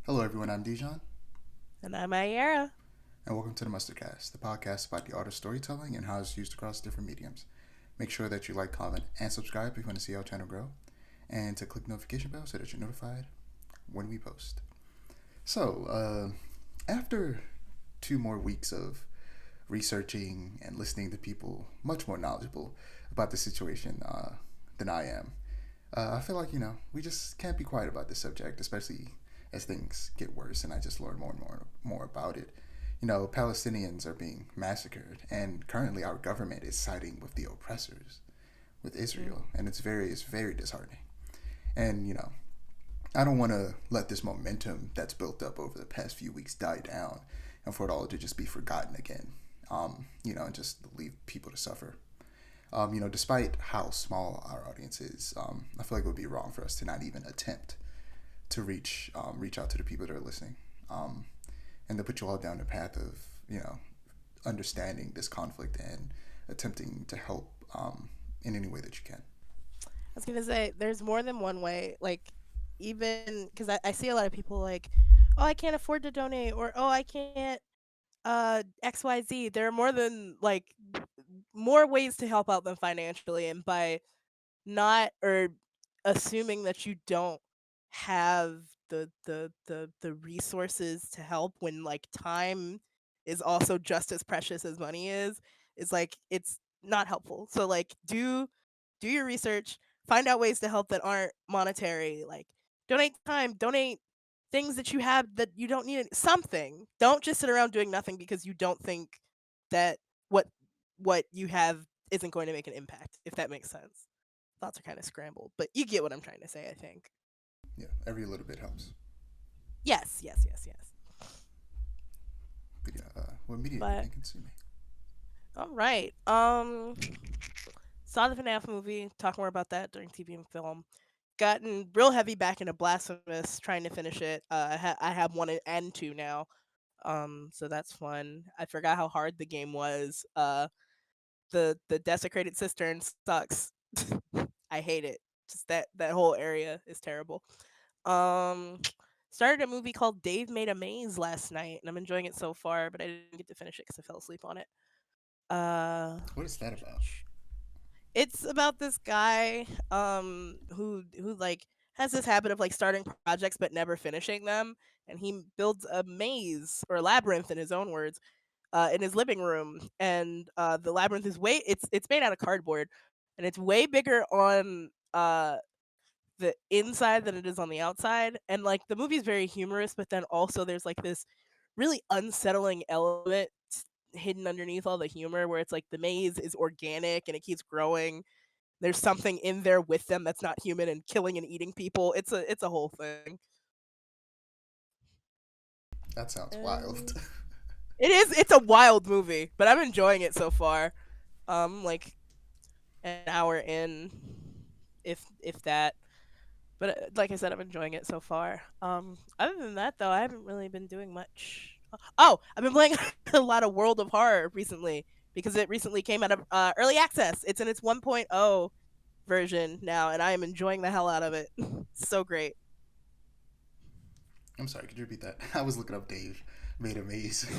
Hello, everyone. I'm Dijon, And I'm Aiara. and welcome to the Mustardcast, the podcast about the art of storytelling and how it's used across different mediums. Make sure that you like, comment, and subscribe if you want to see our channel grow, and to click the notification bell so that you're notified when we post. After 2 more weeks of researching and listening to people much more knowledgeable about the situation than I am, I feel like we just can't be quiet about this subject, especially as things get worse, and I just learn more about it. Palestinians are being massacred, and currently our government is siding with the oppressors, with Mm. Israel, and it's very disheartening. And I don't want to let this momentum that's built up over the past few weeks die down, and for it all to just be forgotten again. And just leave people to suffer. Despite how small our audience is, I feel like it would be wrong for us to not even attempt to reach out to the people that are listening, and to put you all down the path of understanding this conflict and attempting to help in any way that you can. I was gonna say there's more than one way. Like, even because I see a lot of people like, oh, I can't afford to donate, or oh, I can't XYZ. There are more ways to help out than financially, and by not or assuming that you don't have the resources to help when like time is also just as precious as money is like it's not helpful. So like do your research, find out ways to help that aren't monetary, like donate time, donate things that you have that you don't need, something. Don't just sit around doing nothing because you don't think that what what you have isn't going to make an impact, if that makes sense. Thoughts are kind of scrambled, but you get what I'm trying to say, I think. Yeah, every little bit helps. Yes, yes, yes, yes. But yeah, what media have you But been consuming? all right. Saw the FNAF movie. Talk more about that during TV and film. Gotten real heavy back into Blasphemous, trying to finish it. I have one and two now. So that's fun. I forgot how hard the game was. The desecrated cistern sucks. I hate it. Just that whole area is terrible. Um, Started a movie called Dave Made a Maze last night, and I'm enjoying it so far, but I didn't get to finish it because I fell asleep on it. Uh, What is that about? it's about this guy who like has this habit of like starting projects but never finishing them, and he builds a maze or labyrinth in his own words in his living room, and the labyrinth is way it's made out of cardboard, and it's way bigger on the inside than it is on the outside. And like the movie's very humorous, but then also there's like this really unsettling element hidden underneath all the humor where it's like the maze is organic and it keeps growing. There's something in there with them that's not human and killing and eating people. It's a whole thing. That sounds wild. And it's a wild movie, but I'm enjoying it so far. Like an hour in, if that. But like I said, I'm enjoying it so far. Other than that, though, I haven't really been doing much. Oh, I've been playing a lot of World of Horror recently because it recently came out of early access. It's in its 1.0 version now, and I am enjoying the hell out of it. So great. I'm sorry, could you repeat that? I was looking up Dave Made a Maze.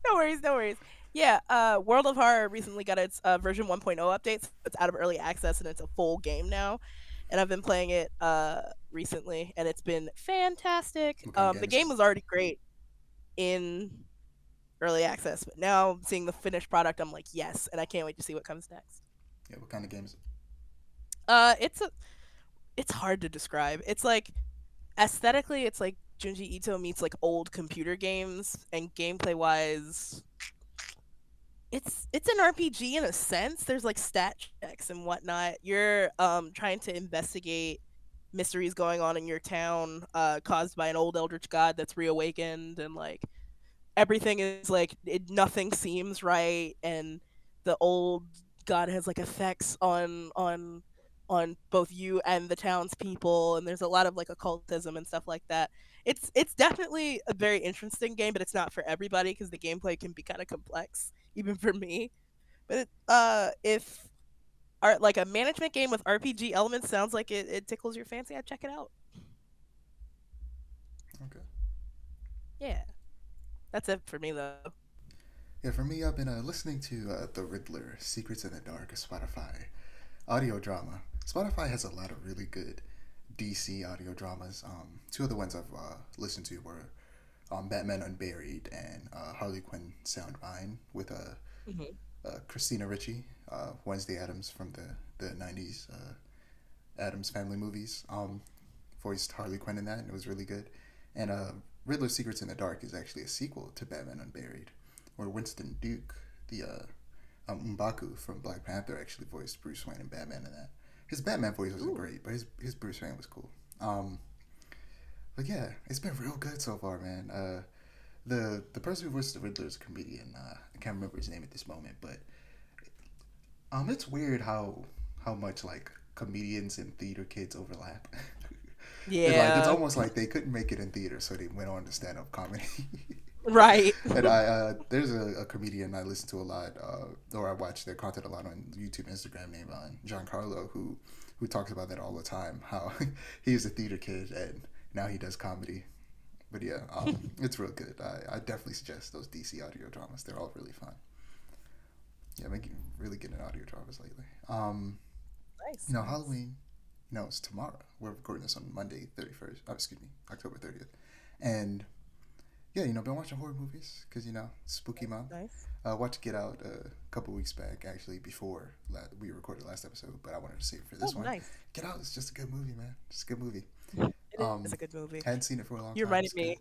No worries, no worries. Yeah, World of Horror recently got its version 1.0 update. So it's out of early access and it's a full game now. And I've been playing it recently, and it's been fantastic. What kind of The game is it? game was already great in early access, but now seeing the finished product, I'm like, yes, and I can't wait to see what comes next. Yeah, what kind of game is it? It's it's hard to describe. It's like aesthetically, it's like Junji Ito meets like old computer games, and gameplay wise, it's an RPG in a sense. There's like stat checks and whatnot. You're trying to investigate mysteries going on in your town, caused by an old eldritch god that's reawakened, and like everything is like nothing seems right, and the old god has like effects on both you and the townspeople, and there's a lot of like occultism and stuff like that. It's definitely a very interesting game, but it's not for everybody because the gameplay can be kind of complex, even for me. But if art like a management game with RPG elements sounds like it tickles your fancy, I'd check it out. Okay. Yeah, that's it for me though. Yeah, for me, I've been listening to The Riddler, Secrets in the Dark, a Spotify audio drama. Spotify has a lot of really good DC audio dramas. Two of the ones I've listened to were Batman Unburied and Harley Quinn Sound Mine with Hmm. Christina Ricci, Wednesday Addams from the 90s Addams Family movies. Voiced Harley Quinn in that, and it was really good. And Riddler Secrets in the Dark is actually a sequel to Batman Unburied, where Winston Duke, the M'Baku from Black Panther, actually voiced Bruce Wayne and Batman in that. His Batman voice wasn't Ooh, great, but his Bruce Wayne was cool. Um, but yeah, it's been real good so far, man. The person who voiced the Riddler is a comedian. I can't remember his name at this moment, but it's weird how much like comedians and theater kids overlap. It's like it's yeah, almost like they couldn't make it in theater, so they went on to stand up comedy. right. And there's a comedian I listen to a lot, or I watch their content a lot on YouTube, Instagram, named Giancarlo, who talks about that all the time. How he was a theater kid and now he does comedy. But yeah, it's real good. I definitely suggest those DC audio dramas. They're all really fun. Yeah, I'm making really good in audio dramas lately. Nice, nice. Halloween. No, it's tomorrow. We're recording this on Monday, 31st. Oh, excuse me, October 30th. And yeah, been watching horror movies because spooky month. Nice. Watched Get Out a couple weeks back, actually before we recorded last episode, but I wanted to save it for Oh, this one. nice. Get Out is just a good movie, man. Just a good movie. It is a good movie. Hadn't seen it for a long You time. reminded It's good. me.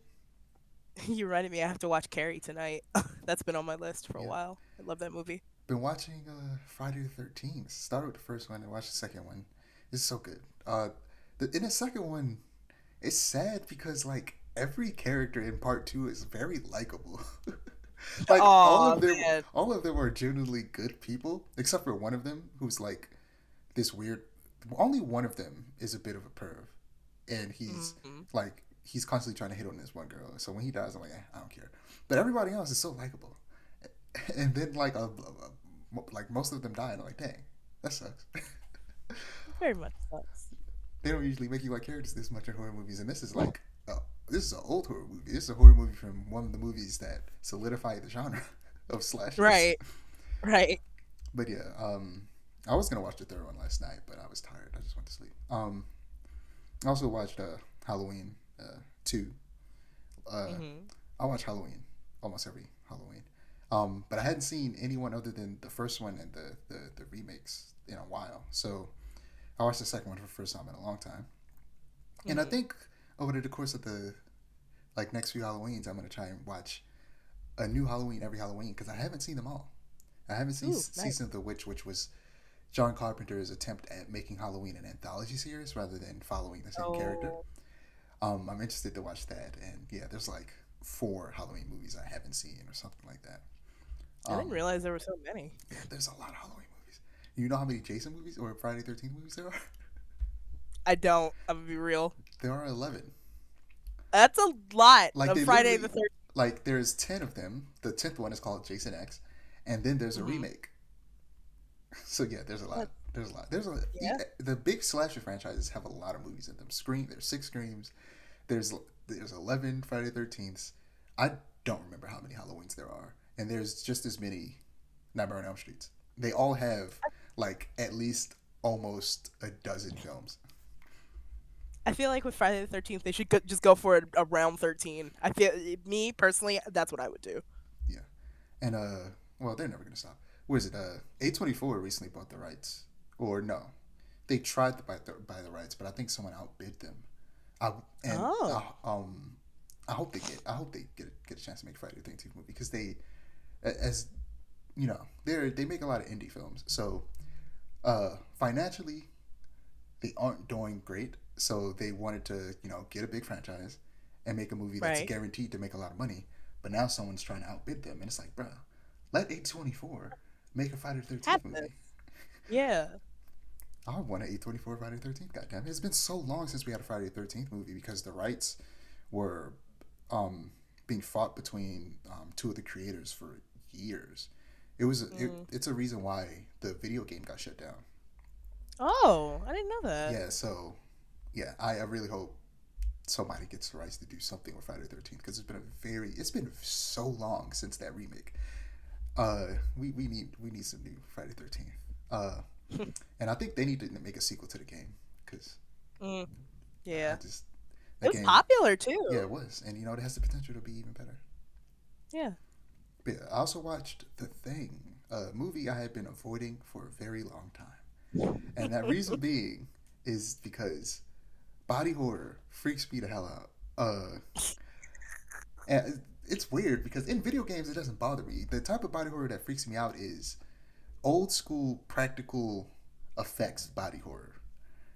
You reminded me. I have to watch Carrie tonight. That's been on my list for a Yeah. while. I love that movie. Been watching Friday the 13th. Started with the first one and watched the second one. It's so good. In the second one, it's sad because like every character in part two is very likable. Like Oh man. all of them are genuinely good people, except for one of them who's like this weird. Only one of them is a bit of a perv, and Hmm. he's constantly trying to hit on this one girl. So when he dies, I'm like, I don't care. But everybody else is so likable, and then like most of them die, and I'm like, dang, that sucks. Very much sucks. They don't usually make you like characters this much in horror movies, and this is an old horror movie. This is a horror movie from one of the movies that solidified the genre of slashers. Right. Right. But yeah, I was gonna watch the third one last night, but I was tired. I just went to sleep. I also watched Halloween 2. Uh, Hmm. I watch Halloween almost every Halloween. But I hadn't seen anyone other than the first one and the remakes in a while. So I watched the second one for the first time in a long time. And I Hmm. think over the course of the next few Halloweens, I'm gonna try and watch a new Halloween every Halloween because I haven't seen them all. I haven't seen Ooh, Season nice. of the Witch, which was John Carpenter's attempt at making Halloween an anthology series rather than following the same character. Oh, I'm interested to watch that, and yeah, there's like 4 Halloween movies I haven't seen or something like that. I didn't Um, realize there were so many. yeah, there's a lot of Halloween movies. You know how many Jason movies or Friday 13th movies there are? I don't. I'm gonna be real. There are 11. That's a lot Like of they Friday literally the 13th. like there's 10 of them. The 10th one is called Jason X, and then there's a Hmm. remake. So yeah, there's a lot. That, There's a lot. There's a yeah. the big slasher franchises have a lot of movies in them. Scream. There's 6 Screams. There's there's 11 Friday 13ths. I don't remember how many Halloweens there are, and there's just as many Nightmare on Elm Streets. They all have like at least almost a dozen films. I feel like with Friday the 13th, they should just go for it around 13. I feel me personally, that's what I would do. Yeah, and well, they're never gonna stop. What is it? A24 recently bought the rights, or no? They tried to buy the rights, but I think someone outbid them. I and Oh, I hope they get a chance to make Friday the 13th movie because as they make a lot of indie films, so financially they aren't doing great. So they wanted to get a big franchise and make a movie that's right. guaranteed to make a lot of money. But now someone's trying to outbid them, and it's like, bro, let A24 make a Friday the 13th Have this. movie. Yeah. I want an A24 Friday the 13th. Goddamn, it's been so long since we had a Friday the 13th movie because the rights were being fought between two of the creators for years. Mm. It's a reason why the video game got shut down. Oh, I didn't know that. Yeah, so yeah, I really hope somebody gets the rights to do something with Friday the 13th, because it's been so long since that remake. We need some new Friday 13th. And I think they need to make a sequel to the game, because Mm, I yeah. just It that was game. popular Yeah, too. it was, and it has the potential to be even better. Yeah. But yeah, I also watched The Thing, a movie I had been avoiding for a very long time, and that reason being is because body horror freaks me the hell out. And it's weird because in video games it doesn't bother me. The type of body horror that freaks me out is old school practical effects body horror.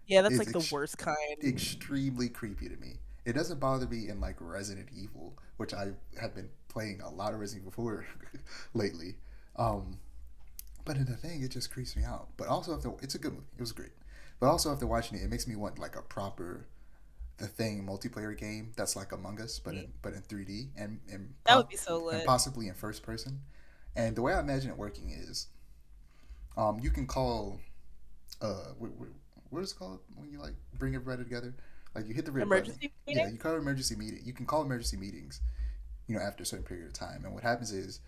Yeah, that's Is like the worst kind. extremely creepy to me. It doesn't bother me in like Resident Evil, which I have been playing a lot of Resident Evil 4 lately. Um, but in The Thing, it just creeps me out. But also, it's a good movie. It was great. But also, after watching it, it makes me want like a proper The Thing multiplayer game that's like Among Us, Mm. but in 3D That would be so and lit. possibly in first person. And the way I imagine it working is, you can call what is it called when you like bring everybody together? Like you hit the red button. Emergency Yeah, meeting? you call emergency meeting. You can call emergency meetings, after a certain period of time. And what happens is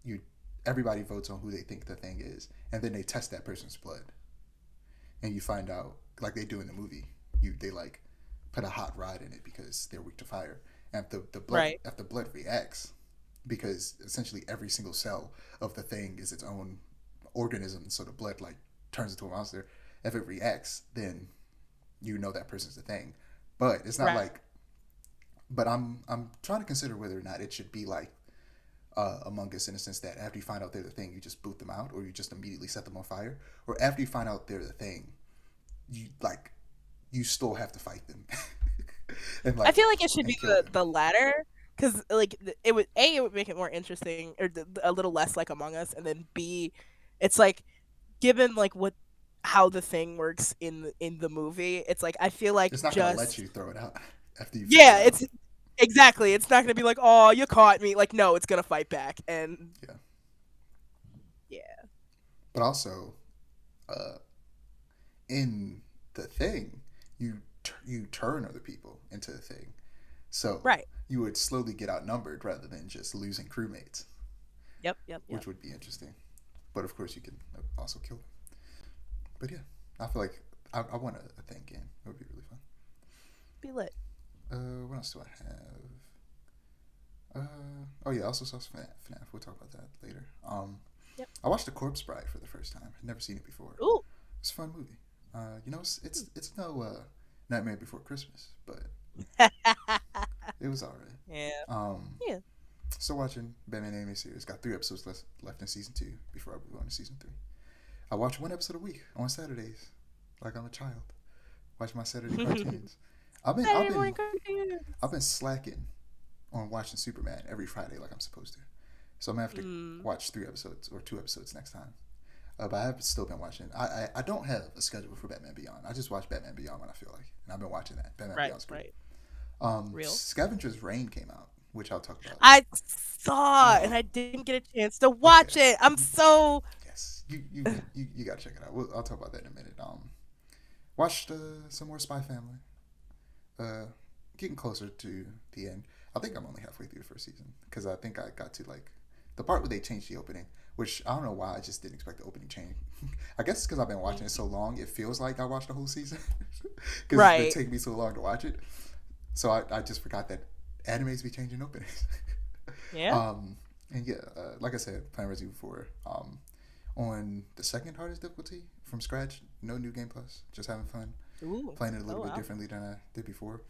you everybody votes on who they think the thing is, and then they test that person's blood, and you find out like they do in the movie. They like put a hot rod in it because they're weak to fire, and Right. if the blood reacts, because essentially every single cell of the thing is its own organism, so the blood like turns into a monster. If it reacts, then you know that person's the thing. But it's not Right. like. But I'm trying to consider whether or not it should be like Among Us, in the sense that after you find out they're the thing, you just boot them out, or you just immediately set them on fire, or after you find out they're the thing, you like you still have to fight them and I like feel like it should and be kill the them. latter, because like it would it would make it more interesting, or a little less like Among Us, and then B, it's like given like what how the thing works in the movie, it's like I feel like It's not gonna let just you throw it out after you figure yeah, it out. it's exactly, it's not gonna be like, oh, you caught me, like no, it's gonna fight back, and Yeah, yeah, but also uh, in the thing, you turn other people into the thing, so right, you would slowly get outnumbered rather than just losing crewmates, yep, yep, yep, which would be interesting. But of course, you can also kill them. But yeah, I feel like I want a thing game. It would be really fun. be lit. What else do I have? Oh yeah, I also saw some FNAF. We'll talk about that later. Yep. I watched The Corpse Bride for the first time. I'd never seen it before. Ooh. It's a fun movie. It's no Nightmare Before Christmas, but it was alright. Yeah, Um, yeah. Still watching Batman anime series. Got 3 episodes left in season 2 before I move on to season 3. I watch one episode a week on Saturdays, like I'm a child. Watch my Saturday cartoons. I've been I've Saturday morning been I've cartoons. been slacking on watching Superman every Friday like I'm supposed to. So I'm gonna have to Mm. watch 3 episodes or 2 episodes next time. But I have still been watching. I don't have a schedule for Batman Beyond. I just watch Batman Beyond when I feel like it. And I've been watching that. Batman Right, Beyond's great. right. Real. Scavengers Reign came out, which I'll talk about. I saw and Oh, I didn't get a chance to okay. watch it. I'm so Yes, you gotta check it out. I'll talk about that in a minute. Watched some more Spy Family. Uh, Getting closer to the end. I think I'm only halfway through the first season because I think I got to like the part where they changed the opening, which I don't know why I just didn't expect the opening change. I guess it's because I've been watching it so long, it feels like I watched the whole season because it's been right. taking me so long to watch it. So I just forgot that animes be changing openings. Yeah. um, and yeah, like I said, playing Resident Evil 4 on the second hardest difficulty from scratch. No new game plus, just having fun, Ooh. playing it a Oh little bit wow. differently than I did before.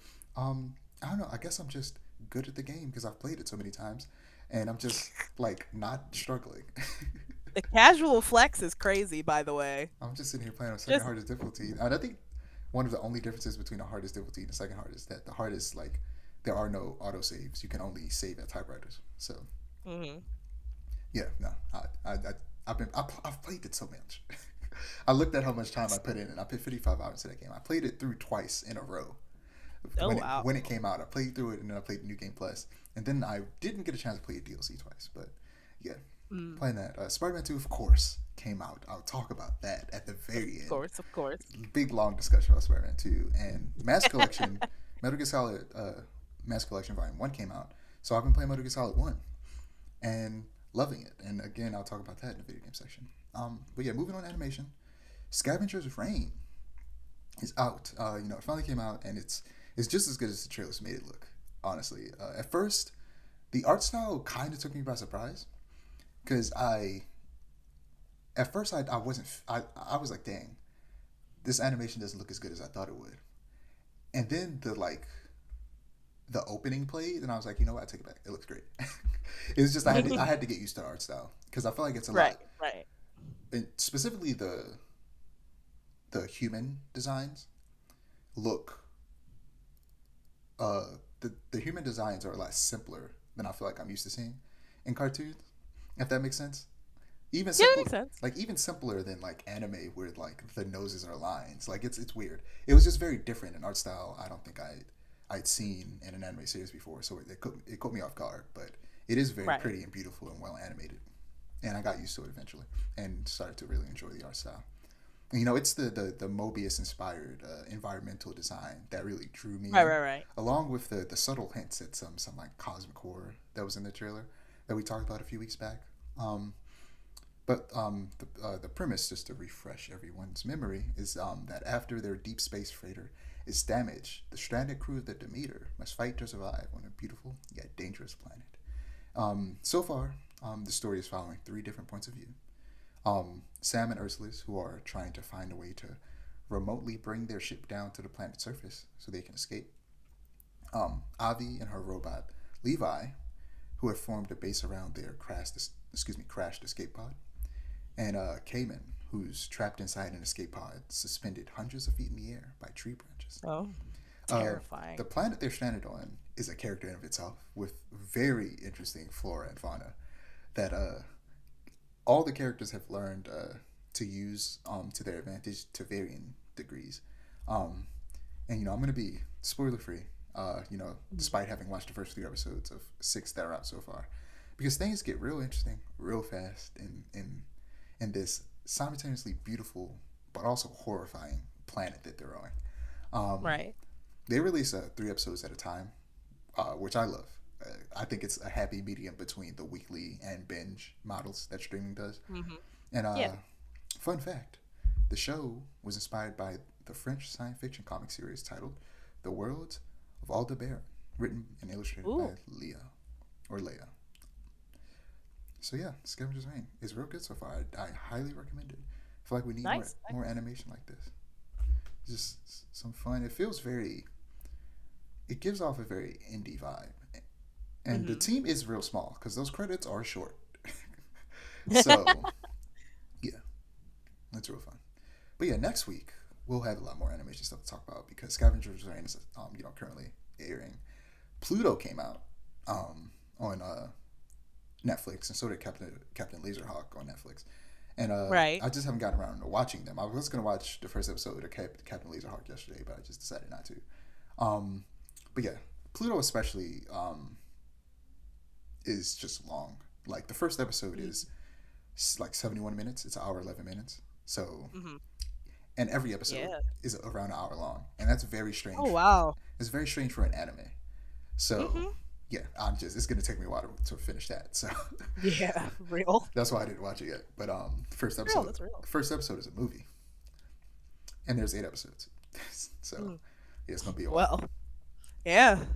I don't know. I guess I'm just good at the game because I've played it so many times, and I'm just like not struggling. The casual flex is crazy, by the way. I'm just sitting here playing on second Just hardest difficulty, and I think one of the only differences between the hardest difficulty and the second hardest is that the hardest like there are no auto saves. You can only save at typewriters. So hmm yeah, no, I've played it so much. I looked at how much time I put in, and I put 55 hours into that game. I played it through twice in a row. oh wow. When it came out, I played through it, and then I played New Game Plus, and then I didn't get a chance to play a DLC twice. But yeah, Mm. playing that. Spider-Man 2, of course, came out. I'll talk about that at the Of very end. course, of course. Big long discussion about Spider-Man 2 and Mass Collection. Metal Gear Solid Mass Collection Volume 1 came out. So I've been playing Metal Gear Solid 1 and loving it. And again, I'll talk about that in the video game section. But yeah, moving on to animation. Scavengers Reign is out. It finally came out, and it's just as good as the trailers made it look, honestly. At first, the art style kind of took me by surprise, because at first I wasn't, I was like, dang, this animation doesn't look as good as I thought it would. And then the opening played, and I was like, you know what, I take it back. It looks great. It was just I had to get used to the art style, because I feel like it's a lot. Right. And specifically the human designs look the human designs are a lot simpler than I feel like I'm used to seeing in cartoons, if that makes sense. Even Yeah, that simpler, makes sense. like even simpler than like anime where like the noses are lines. Like it's weird. It was just very different in art style. I don't think I'd seen in an anime series before, so it caught me off guard. But it is very Right. pretty and beautiful and well animated, and I got used to it eventually and started to really enjoy the art style. It's the Mobius inspired environmental design that really drew me in, Right. along with the subtle hints at some like cosmic horror that was in the trailer that we talked about a few weeks back. But the premise, just to refresh everyone's memory, is that after their deep space freighter is damaged, the stranded crew of the Demeter must fight to survive on a beautiful yet dangerous planet. So far, the story is following three different points of view. Sam and Ursulus, who are trying to find a way to remotely bring their ship down to the planet's surface so they can escape. Avi and her robot, Levi, who have formed a base around their crashed escape pod. And Cayman, who's trapped inside an escape pod suspended hundreds of feet in the air by tree branches. Oh, Uh, terrifying. the planet they're stranded on is a character in of itself with very interesting flora and fauna that all the characters have learned to use to their advantage to varying degrees. Um, and I'm gonna be spoiler free. Despite having watched the first 3 episodes of 6 that are out so far, because things get real interesting real fast in this simultaneously beautiful but also horrifying planet that they're on. Um, Right. they release 3 episodes at a time, which I love. I think it's a happy medium between the weekly and binge models that streaming does. Hmm. And Yeah. fun fact, the show was inspired by the French science fiction comic series titled The Worlds of Aldebaran, written and illustrated Ooh. by Leia. So yeah, Scavengers Reign is real good so far. I highly recommend it. I feel like we need Nice. more animation like this. Just some fun. It gives off a very indie vibe. And the Hmm. team is real small because those credits are short. So yeah, that's real fun. But yeah, next week we'll have a lot more animation stuff to talk about because Scavengers Reign is currently airing. Pluto came out on Netflix, and so did Captain Laserhawk on Netflix. And Right. I just haven't gotten around to watching them. I was gonna watch the first episode of Captain Laserhawk yesterday, but I just decided not to. But yeah, Pluto especially is just long. Like the first episode is like 71 minutes. It's an hour 11 minutes. So Hmm. and every episode Yeah. is around an hour long, and that's very Oh strange. wow. It's very strange for an anime. So Hmm. yeah, it's gonna take me a while to finish that. So Yeah. Real. that's why I didn't watch it yet. But Real. That's real. first episode is a movie, and there's 8 episodes. So Mm. yeah, it's gonna be a while. Well. Yeah.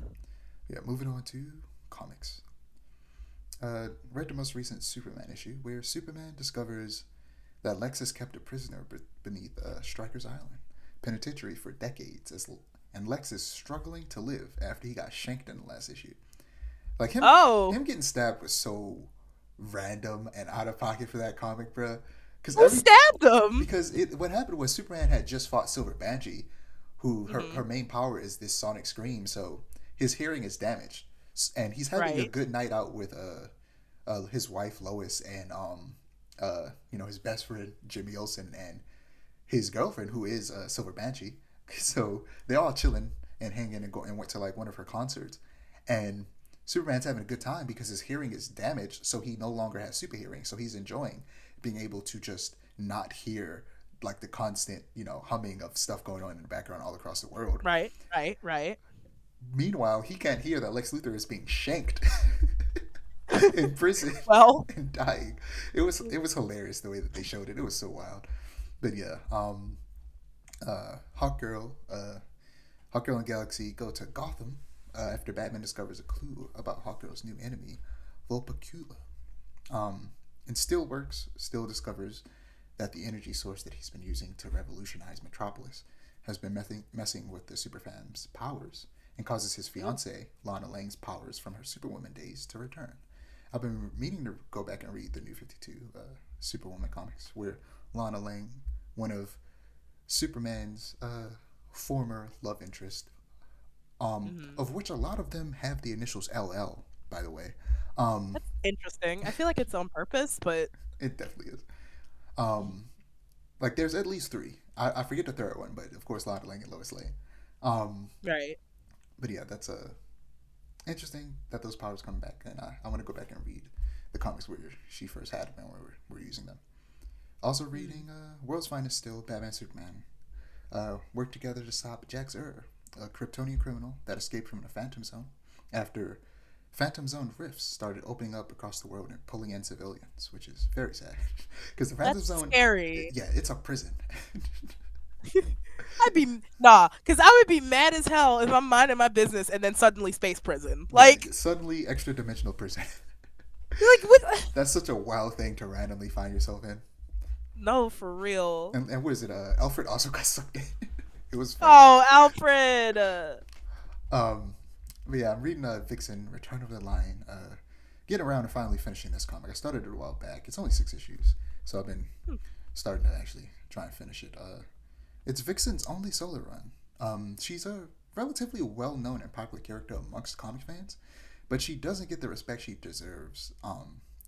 Yeah, moving on to comics. Read the most recent Superman issue where Superman discovers that Lex is kept a prisoner beneath Stryker's Island penitentiary for decades, and Lex is struggling to live after he got shanked in the last issue. Like Oh. him getting stabbed was so random and out of pocket for that comic, bruh. Who stabbed them? Because what happened was Superman had just fought Silver Banshee, who Hmm. her main power is this sonic scream, so his hearing is damaged, and he's having a Right. good night out with his wife Lois and his best friend Jimmy Olsen and his girlfriend who is Silver Banshee. So they're all chilling and hanging and went to like one of her concerts, and Superman's having a good time because his hearing is damaged, so he no longer has super hearing, so he's enjoying being able to just not hear like the constant humming of stuff going on in the background all across the world. Right. Right. Right. Meanwhile, he can't hear that Lex Luthor is being shanked in prison Well, and dying. It was hilarious the way that they showed it. It was so wild. But yeah, Hawkgirl, Hawkgirl and Galaxy go to Gotham after Batman discovers a clue about Hawkgirl's new enemy, Vulpecula. And Steelworks still discovers that the energy source that he's been using to revolutionize Metropolis has been messing with the Superfam's powers and causes his fiancee, Lana Lang's powers from her Superwoman days to return. I've been meaning to go back and read the New 52 Superwoman comics, where Lana Lang, one of Superman's former love interest, mhm. of which a lot of them have the initials LL, by the way. Um, That's interesting. I feel like it's on purpose, but it definitely is. Um, like there's at least three. I forget the third one, but of course Lana Lang and Lois Lane. Um, right. but yeah, that's interesting that those powers come back, and I want to go back and read the comics where she first had them and where we're using them. Also Mm. reading World's Finest Still, Batman Superman. Work together to stop Jax Ur, a Kryptonian criminal that escaped from the Phantom Zone after Phantom Zone rifts started opening up across the world and pulling in civilians, which is very sad. Because the Phantom That's Zone, scary. yeah, it's a prison. Nah, because I would be mad as hell if I'm minding my business and then suddenly space prison. Yeah, Like, suddenly extra dimensional prison. you're like what? That's such a wild thing to randomly find yourself in. No, for real. And what is it? Alfred also got sucked in. It was funny. Oh, Alfred. Um, but yeah, I'm reading Vixen: Return of the Lion. Getting around to finally finishing this comic. I started it a while back. It's only 6 issues, so I've been Hmm, starting to actually try and finish it. It's Vixen's only solo run. She's a relatively well-known and popular character amongst comic fans, but she doesn't get the respect she deserves.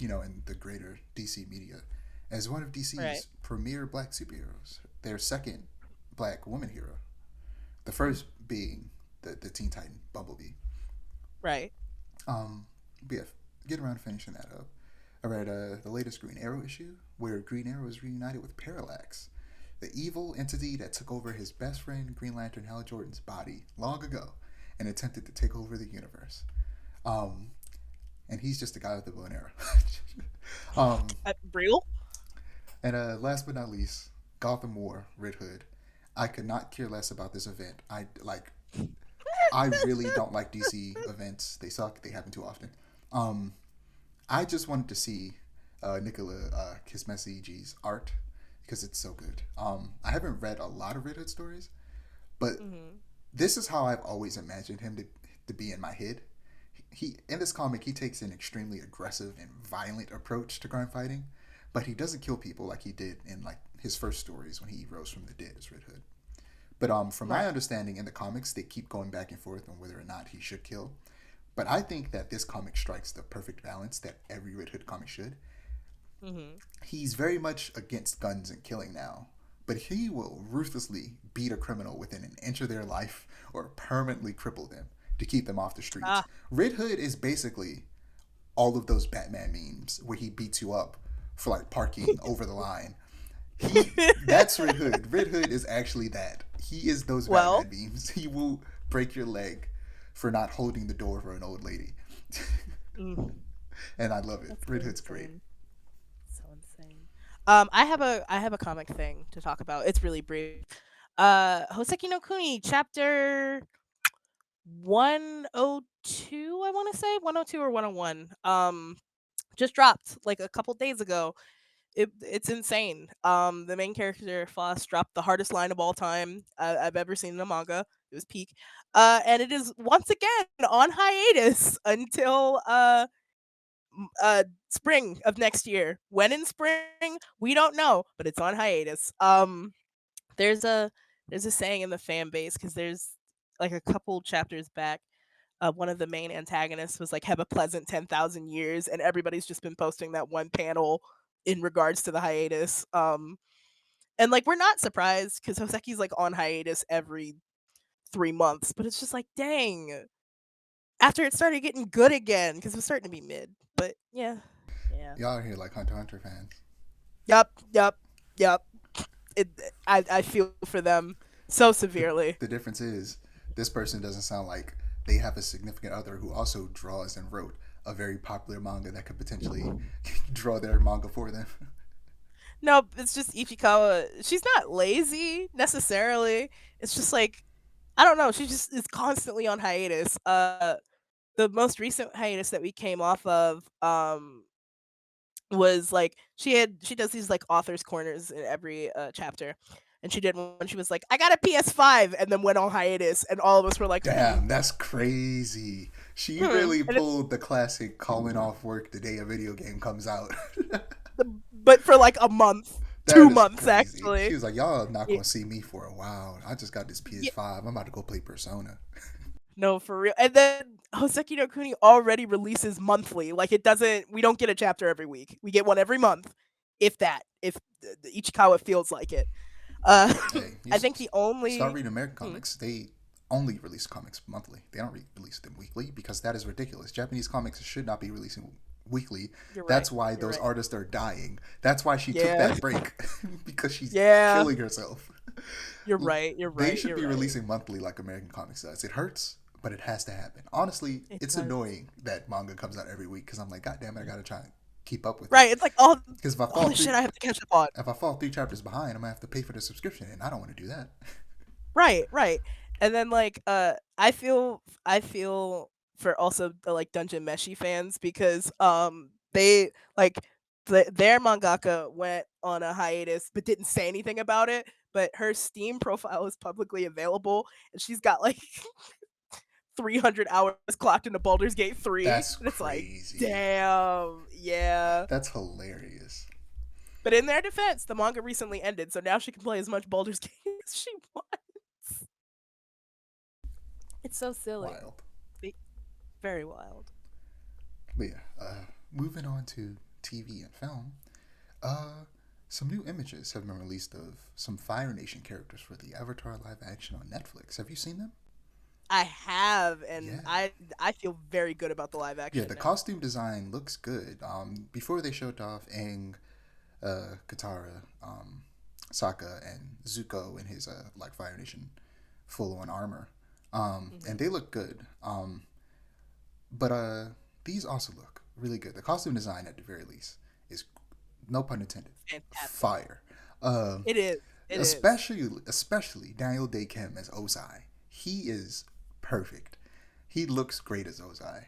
In the greater DC media, as one of right. DC's premier black superheroes, their second black woman hero. The Hmm, first being the Teen Titan Bumblebee. right. Um, but yeah, get around to finishing that up. I read the latest Green Arrow issue where Green Arrow is reunited with Parallax, the evil entity that took over his best friend Green Lantern Hal Jordan's body long ago and attempted to take over the universe. Um, and he's just a guy with a bow and arrow. um, Real? and last but not least, Gotham War Red Hood. I could not care less about this event. I really don't like DC events. They suck. They happen too often. Um, I just wanted to see Nicola Kismesige's art because it's so good. I haven't read a lot of Red Hood stories, but Hmm. this is how I've always imagined him to be in my head. He in this comic he takes an extremely aggressive and violent approach to crime fighting, but he doesn't kill people like he did in like his first stories when he rose from the dead as Red Hood. But from my Right. understanding in the comics, they keep going back and forth on whether or not he should kill. But I think that this comic strikes the perfect balance that every Red Hood comic should. Hmm. He's very much against guns and killing now, but he will ruthlessly beat a criminal within an inch of their life or permanently cripple them to keep them off the streets. Ah. Red Hood is basically all of those Batman memes where he beats you up for like parking over the line. That's Red Hood. Red Hood is actually that. He is those Well, Batman memes. He will break your leg for not holding the door for an old lady. mm, And I love it. that's so Red Hood's great. insane. So insane. I have a comic thing to talk about. It's really brief. Hoseki no Kuni chapter 102, I want to say 102 or 101. Just dropped like a couple days ago. It's insane. The main character Foss dropped the hardest line of all time I've ever seen in a manga. It was peak. And it is once again on hiatus until spring of next year. When in spring, we don't know, but it's on hiatus. There's a there's a saying in the fan base because there's like a couple chapters back. One of the main antagonists was like, "Have a pleasant 10,000 years," and everybody's just been posting that one panel in regards to the hiatus. And like we're not surprised because Hoseki's like on hiatus every 3 months, but it's just like, dang. After it started getting good again, because it was starting to be mid. But yeah, yeah. Y'all are here like Hunter x Hunter fans. Yup, yup, yup. It, I feel for them so The, severely. the difference is this person doesn't sound like they have a significant other who also draws and wrote a very popular manga that could potentially draw their manga for them. No, it's just Ichikawa. She's not lazy necessarily. It's just like I don't know. She just is constantly on hiatus. The most recent hiatus that we came off of was like she does these like authors corners in every chapter, and she did one when she was like I got a PS5 and then went on hiatus, and all of us were like Damn, that's crazy. She really And it's pulled the classic calling off work the day a video game comes out. but for like a month, That two is months crazy. actually. She was like, y'all not Yeah, gonna see me for a while. I just got this yeah, PS5. I'm about to go play Persona. no, for real. And then Hoseki no Kuni already releases monthly. Like it doesn't. We don't get a chapter every week. We get one every month, if that. If the Ichikawa feels like it. Uh, Hey, I think the start only. reading American Hmm, comics. They only release comics monthly. They don't release them weekly because that is ridiculous. Japanese comics should not be releasing weekly. you're right. That's why You're those right. artists are dying. That's why she took Yeah. that break because she's Yeah. killing herself. You're right. You're They right. should You're be right. releasing monthly like American comics does. It hurts, but it has to happen. Honestly, It it's does. annoying that manga comes out every week because I'm like, God damn it, I gotta try and keep up with it. Right. It's like Because all the shit I have to catch up on. if I fall 3 chapters behind, I'm gonna have to pay for the subscription, and I don't want to do that. Right. Right. And then like I feel for also the like Dungeon Meshi fans because they like their mangaka went on a hiatus but didn't say anything about it. But her Steam profile is publicly available, and she's got like 300 hours clocked into Baldur's Gate 3. That's And it's like, crazy. damn, yeah. That's hilarious. But in their defense, the manga recently ended, so now she can play as much Baldur's Gate as she wants. It's so silly. Wild. Very wild. But yeah, moving on to TV and film. Uh, some new images have been released of some Fire Nation characters for the Avatar live action on Netflix. Have you seen them? I have, and Yeah. I feel very good about the live Yeah, action the now. costume design looks good. Before they showed off Aang, Katara, Sokka, and Zuko in his like Fire Nation full on armor, and Hmm. they look good. But these also look really good. The costume design, at the very least, is no pun intended, Fantastic. fire. Um, It is. It is. especially Daniel Day Kim as Ozai. He is perfect. He looks great as Ozai.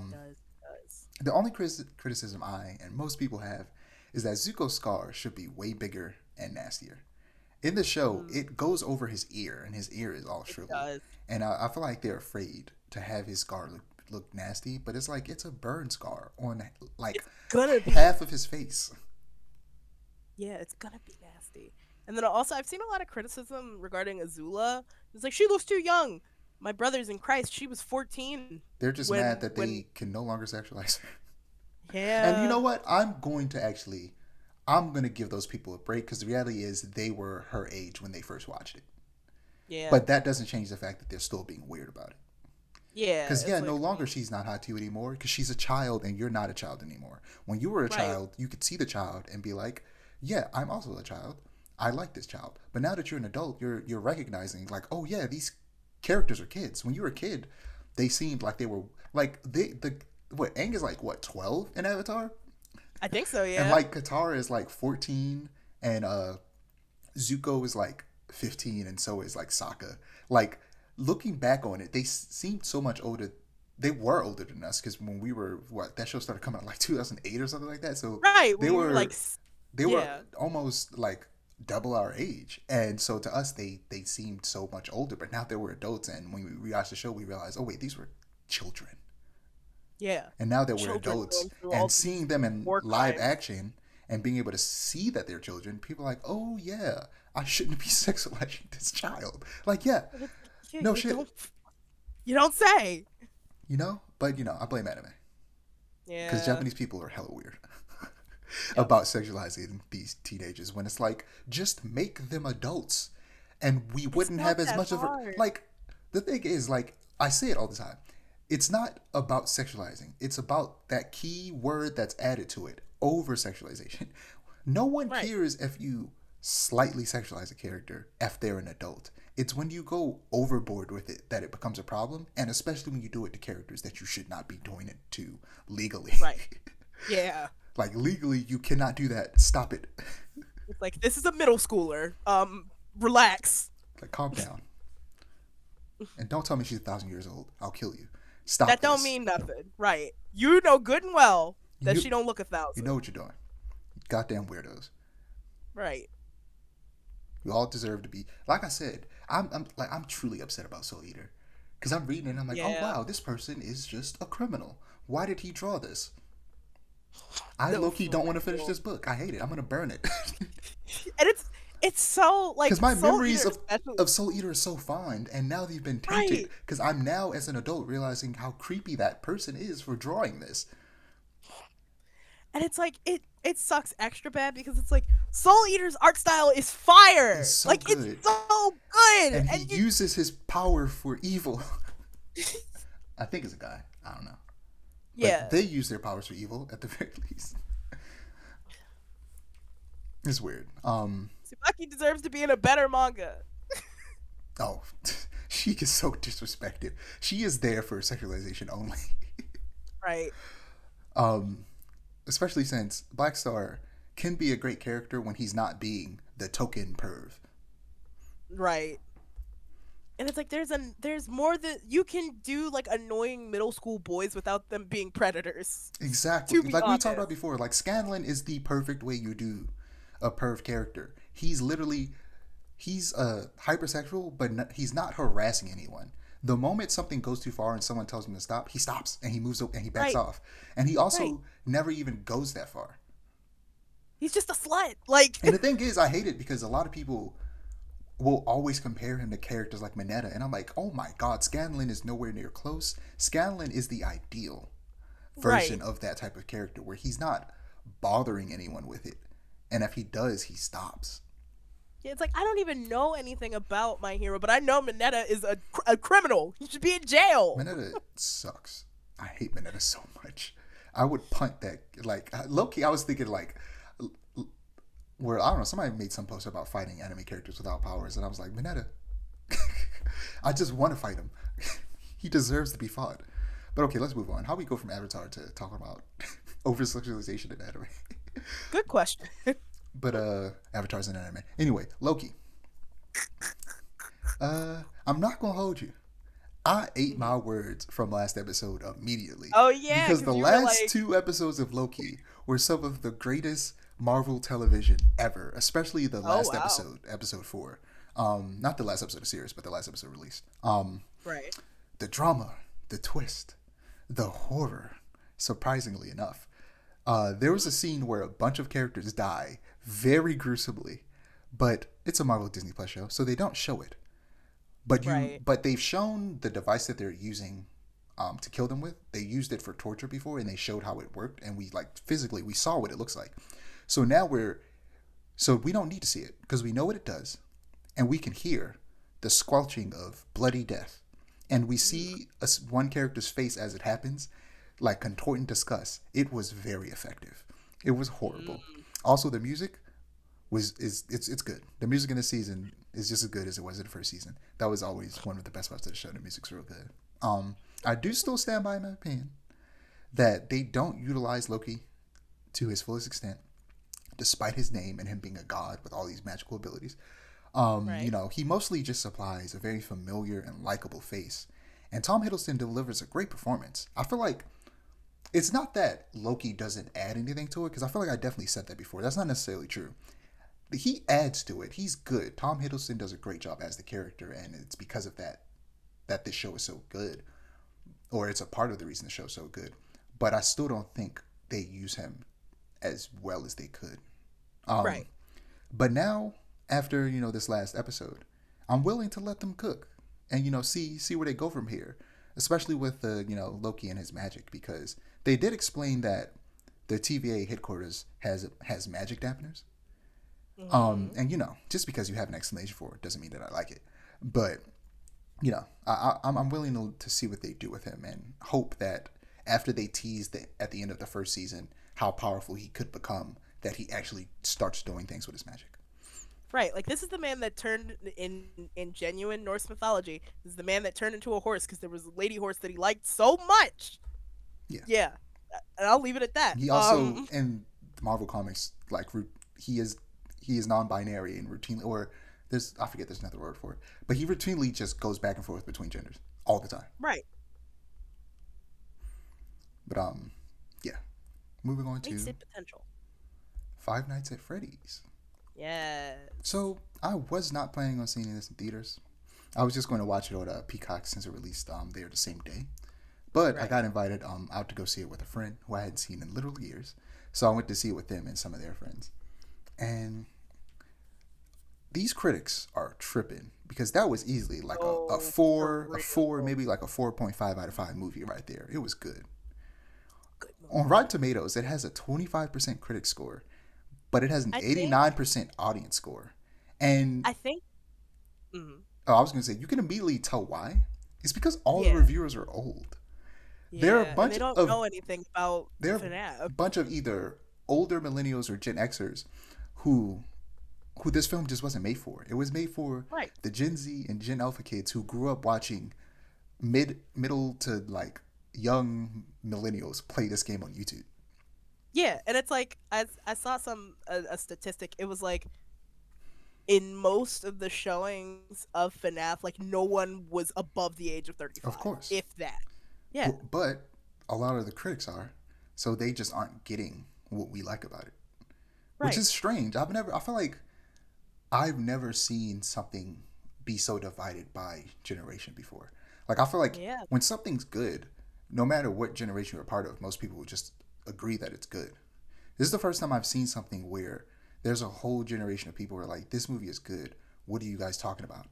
Does does. The only criticism I and most people have is that Zuko's scar should be way bigger and nastier. In the show, Mm, it goes over his ear, and his ear is all it shriveled. does. And I feel like they're afraid to have his scar look nasty, but it's like it's a burn scar on like It's gonna be. half of his face. Yeah, it's gonna be nasty. And then also, I've seen a lot of criticism regarding Azula. It's like she looks too young. My brother's in Christ. She was 14 They're just mad when that they can no longer sexualize her. And you know yeah, what? I'm going to give those people a break because the reality is they were her age when they first watched it. yeah, But that doesn't change the fact that they're still being weird about it. yeah. Because, yeah, It's no like longer she's not hot to you anymore because she's a child and you're not a child anymore. When you were a right. child, you could see the child and be like, yeah, I'm also a child. I like this child. But now that you're an adult, you're recognizing, like, oh, yeah, these characters are kids. When you were a kid, they seemed like they were, like, what, Aang is like, what, 12 in Avatar? I think so. And, Yeah. like, Katara is like 14 and, Zuko is like 15 and so is like Sokka. Like looking back on it, they seemed so much older. They were older than us because when we were what that show started coming out like 2008 or something like that. So Right. they We were like, were they were yeah. almost like double our age. And so to us they seemed so much older, but now they were adults and when we rewatched the show we realized, oh wait, these were children. Yeah. And now that we're Children adults going through and all these seeing them in war live crimes. action and being able to see that they're children, people are like, oh yeah, I shouldn't be sexualizing this child. Like, yeah, And it's like, yeah, no shit, you don't say. you know? But, I blame anime. Because Yeah. Japanese people are hella weird Yep. about sexualizing these teenagers when it's like, just make them adults and we It's wouldn't not have as that much of a. hard. Like, the thing is, like, I say it all the time. It's not about sexualizing. It's about that key word that's added to it, over sexualization. No one Right. cares if you slightly sexualize a character if they're an adult. It's when you go overboard with it that it becomes a problem, and especially when you do it to characters that you should not be doing it to legally. Right. Yeah. Like legally, you cannot do that. Stop it. It's like, this is a middle schooler. Relax. Like, calm down. And don't tell me she's 1,000 years old. I'll kill you. Stop That this. don't mean nothing. Right. You know good and well that You- she don't look 1,000. You know what you're doing. Goddamn weirdos. Right. We all deserve to be. Like I said, I'm truly upset about Soul Eater. Because I'm reading it and I'm like, oh Yeah. wow, this person is just a criminal. Why did he draw this? I No, low-key don't want to for finish real. this book. I hate it. I'm gonna burn it. And it's so like, Because my Soul memories Eater of, especially- of Soul Eater is so fond, and now they've been tainted. Right. Because I'm now, as an adult, realizing how creepy that person is for drawing this. and it's like it sucks extra bad because it's like Soul Eater's art style is fire. It's so like good. it's so good. And he uses his power for evil. I think it's a guy. I don't know. But yeah. they use their powers for evil at the very least. It's weird. Tsubaki deserves to be in a better manga. Oh, she is so disrespected. She is there for sexualization only. Right. Especially since Black Star can be a great character when he's not being the token perv. Right. And it's like there's more that you can do, like annoying middle school boys without them being predators. Exactly. To be Like we honest. talked about before, like Scanlan is the perfect way you do a perv character. He's a hypersexual, but he's not harassing anyone. The moment something goes too far and someone tells him to stop, he stops and he moves and he backs Right. off. And he also Right. never even goes that far. He's just a slut. Like And the thing is, I hate it because a lot of people will always compare him to characters like Mineta, and I'm like, oh my god, Scanlan is nowhere near close. Scanlan is the ideal version Right. of that type of character where he's not bothering anyone with it, and if he does, he stops. it's like I don't even know anything about my hero, but I know Mineta is a criminal. He should be in jail. Mineta sucks. I hate Mineta so much. I would punt that. Like Loki, I was thinking like, where I don't know, somebody made some post about fighting anime characters without powers, and I was like, Mineta, I just want to fight him. He deserves to be fought. But okay, let's move on. How we go from Avatar to talking about over sexualization in anime? Good question. But Avatar's an anime. Anyway, Loki. I'm not gonna hold you. I ate my words from last episode immediately. Oh yeah, Because the you were last like, 2 episodes of Loki were some of the greatest Marvel television ever, especially the last wow. episode 4. Not the last episode of series, but the last episode released. right. The drama, the twist, the horror. Surprisingly enough, there was a scene where a bunch of characters die very gruesomely, but it's a Marvel Disney Plus show, so they don't show it. But they've shown the device that they're using to kill them with. They used it for torture before, and they showed how it worked, and we physically we saw what it looks like. So now we don't need to see it because we know what it does, and we can hear the squelching of bloody death, and we see one character's face as it happens, like contort in disgust. It was very effective. It was horrible. Also, the music it's good. The music in this season is just as good as it was in the first season. That was always one of the best parts of the show. The music's real good. I do still stand by my opinion that they don't utilize Loki to his fullest extent, despite his name and him being a god with all these magical abilities. You know, he mostly just supplies a very familiar and likable face. And Tom Hiddleston delivers a great performance. I feel like it's not that Loki doesn't add anything to it, because I feel like I definitely said that before. That's not necessarily true. He adds to it. He's good. Tom Hiddleston does a great job as the character, and it's because of that this show is so good. Or it's a part of the reason the show is so good. But I still don't think they use him as well as they could. Right. But now, after, this last episode, I'm willing to let them cook and, see where they go from here. Especially with, Loki and his magic, because they did explain that the TVA headquarters has magic dampeners. And, just because you have an explanation for it doesn't mean that I like it. But, I'm willing to see what they do with him and hope that after they teased at the end of the first season how powerful he could become, that he actually starts doing things with his magic. Right, like this is the man that turned in genuine Norse mythology. This is the man that turned into a horse because there was a lady horse that he liked so much. Yeah. Yeah, and I'll leave it at that. He also in Marvel Comics he is he is non-binary and routinely or there's I forget there's another word for it, but he routinely just goes back and forth between genders all the time. Right, But yeah. Moving on to wasted potential. Five Nights at Freddy's. Yes. So I was not planning on seeing this in theaters. I was just going to watch it on Peacock since it released there the same day. But I Right. got invited out to go see it with a friend who I hadn't seen in literal years. So I went to see it with them and some of their friends. And these critics are tripping because that was easily like Oh, for a four, real. maybe like a 4.5 out of 5 movie right there. It was good. Good On movie. Rotten Tomatoes, it has a 25% critic score, but it has an I think. 89% audience score. And I think. Mm, I was going to say, you can immediately tell why. It's because all the yeah. reviewers are old. There are a Yeah, and they bunch don't of know anything about there are FNAF. a bunch of either older millennials or Gen Xers who who this film just wasn't made for. It was made for Right. the Gen Z and Gen Alpha kids who grew up watching middle to like young millennials play this game on YouTube. Yeah, and it's like I saw a statistic. It was like in most of the showings of FNAF, like no one was above the age of Of 35, course. if that. Yeah. But a lot of the critics are, so they just aren't getting what we like about it, which Right. is strange. I feel like I've never seen something be so divided by generation before. Like I feel like Yeah. when something's good, no matter what generation you're a part of, most people will just agree that it's good. This is the first time I've seen something where there's a whole generation of people who are like, "This movie is good. What are you guys talking about?"